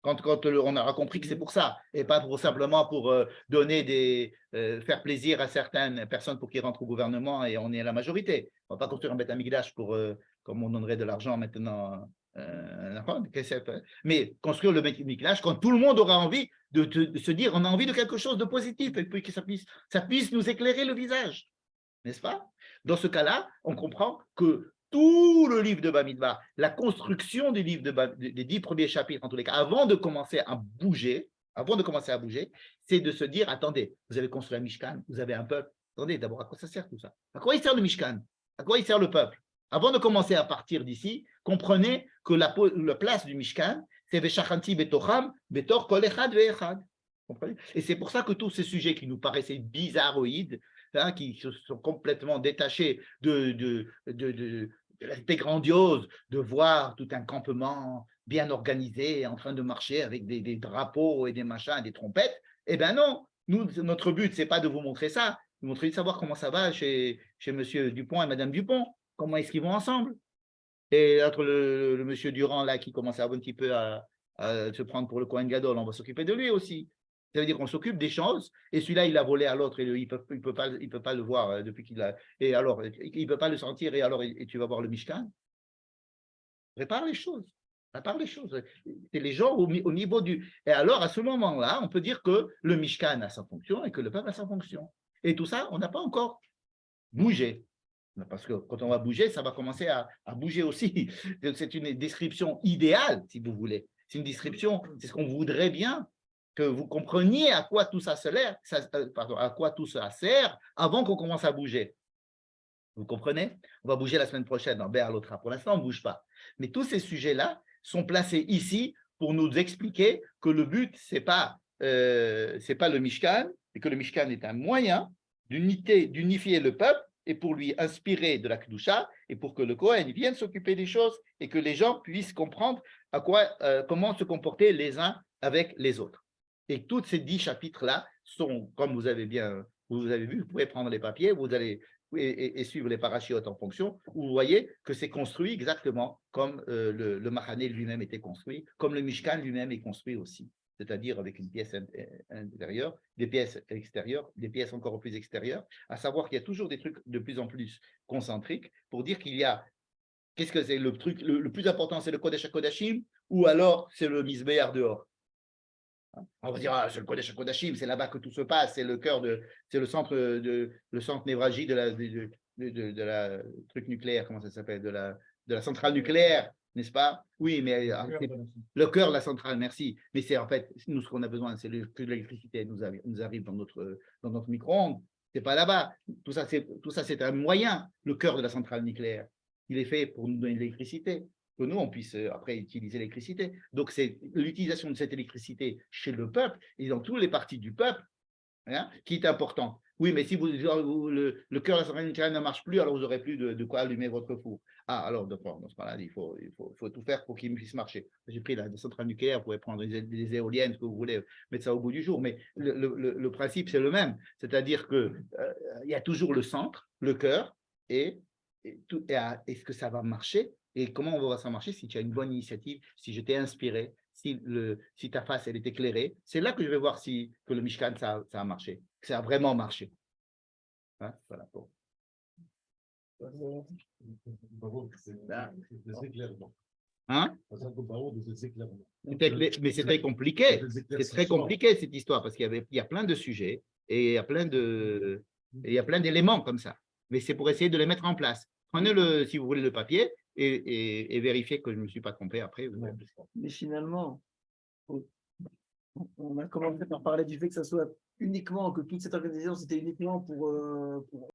Quand on aura compris que c'est pour ça, et pas simplement pour faire plaisir à certaines personnes pour qu'ils rentrent au gouvernement et on est la majorité. On ne va pas construire un Beth Amikdash comme on donnerait de l'argent maintenant. Mais construire le Beth Amikdash quand tout le monde aura envie de se dire on a envie de quelque chose de positif et puis que ça puisse nous éclairer le visage. N'est-ce pas? Dans ce cas-là, on comprend que tout le livre de Bamidbar, la construction du livre des 10 premiers chapitres, en tous les cas, avant de commencer à bouger, c'est de se dire, attendez, vous avez construit un Mishkan, vous avez un peuple, attendez, d'abord, à quoi ça sert tout ça? À quoi il sert le Mishkan? À quoi il sert le peuple? Avant de commencer à partir d'ici, comprenez que la place du Mishkan, c'est Veshachanti Betocham, Betor Kol Echad Ve'echad. Et c'est pour ça que tous ces sujets qui nous paraissaient bizarroïdes, qui se sont complètement détachés de l'aspect grandiose de voir tout un campement bien organisé en train de marcher avec des drapeaux et des machins et des trompettes. Eh bien non, notre but, ce n'est pas de vous montrer ça, de montrer de savoir comment ça va chez M. Dupont et Mme Dupont, comment est-ce qu'ils vont ensemble. Et entre le monsieur Durand là qui commence un petit peu à se prendre pour le Kohen Gadol, on va s'occuper de lui aussi. Ça veut dire qu'on s'occupe des choses, et celui-là, il a volé à l'autre, et il ne peut pas le voir depuis qu'il a… Et alors, il ne peut pas le sentir, et alors et tu vas voir le Mishkan. Prépare les choses. C'est les gens au niveau du… Et alors, à ce moment-là, on peut dire que le Mishkan a sa fonction et que le peuple a sa fonction. Et tout ça, on n'a pas encore bougé. Parce que quand on va bouger, ça va commencer à bouger aussi. C'est une description idéale, si vous voulez. C'est une description, c'est ce qu'on voudrait bien, que vous compreniez à quoi tout ça sert, avant qu'on commence à bouger. Vous comprenez? On va bouger la semaine prochaine dans Béalotra. Pour l'instant, on ne bouge pas. Mais tous ces sujets-là sont placés ici pour nous expliquer que le but, ce n'est pas le Mishkan, et que le Mishkan est un moyen d'unifier le peuple et pour lui inspirer de la Kedusha et pour que le Kohen vienne s'occuper des choses et que les gens puissent comprendre comment se comporter les uns avec les autres. Et tous ces 10 chapitres-là sont, comme vous avez vu, vous pouvez prendre les papiers, vous allez et suivre les parachiotes en fonction, où vous voyez que c'est construit exactement comme le Mahané lui-même était construit, comme le Mishkan lui-même est construit aussi, c'est-à-dire avec une pièce intérieure, des pièces extérieures, des pièces encore plus extérieures, à savoir qu'il y a toujours des trucs de plus en plus concentriques pour dire qu'il y a, qu'est-ce que c'est le truc, le plus important, c'est le Kodesh HaKodashim, ou alors c'est le Mizbeach dehors. On va dire, c'est le Kodesh HaKodashim, c'est là-bas que tout se passe, c'est le cœur c'est le centre névralgique de la truc nucléaire, comment ça s'appelle, de la centrale nucléaire, n'est-ce pas? Oui, mais le cœur de la centrale, merci. Mais c'est en fait, nous, ce qu'on a besoin, c'est que l'électricité nous arrive dans notre micro-ondes. C'est pas là-bas. Tout ça, c'est un moyen, le cœur de la centrale nucléaire. Il est fait pour nous donner de l'électricité, que nous, on puisse après utiliser l'électricité. Donc, c'est l'utilisation de cette électricité chez le peuple et dans toutes les parties du peuple qui est important. Oui, mais si le cœur de la centrale nucléaire ne marche plus, alors vous n'aurez plus de quoi allumer votre four. Ah, alors, d'accord, dans ce cas-là, il faut tout faire pour qu'il puisse marcher. J'ai pris la centrale nucléaire, vous pouvez prendre des éoliennes, ce que vous voulez, mettre ça au bout du jour, mais le principe, c'est le même. C'est-à-dire qu'il y a toujours le centre, le cœur, et est-ce que ça va marcher? Et comment on va voir ça marcher si tu as une bonne initiative, si je t'ai inspiré, si ta face elle est éclairée? C'est là que je vais voir que le Mishkan, ça a marché, que ça a vraiment marché. Hein, voilà. Bon. Baroque, c'est des éclairements. Hein? Par exemple, au baroque, des éclairements. Mais c'est très compliqué. C'est très compliqué cette histoire parce qu'il y a plein de sujets et il y a plein d'éléments comme ça. Mais c'est pour essayer de les mettre en place. Prenez si vous voulez le papier et vérifiez que je ne me suis pas trompé après. Mais finalement, on a commencé par parler du fait que ça soit uniquement, que toute cette organisation, c'était uniquement pour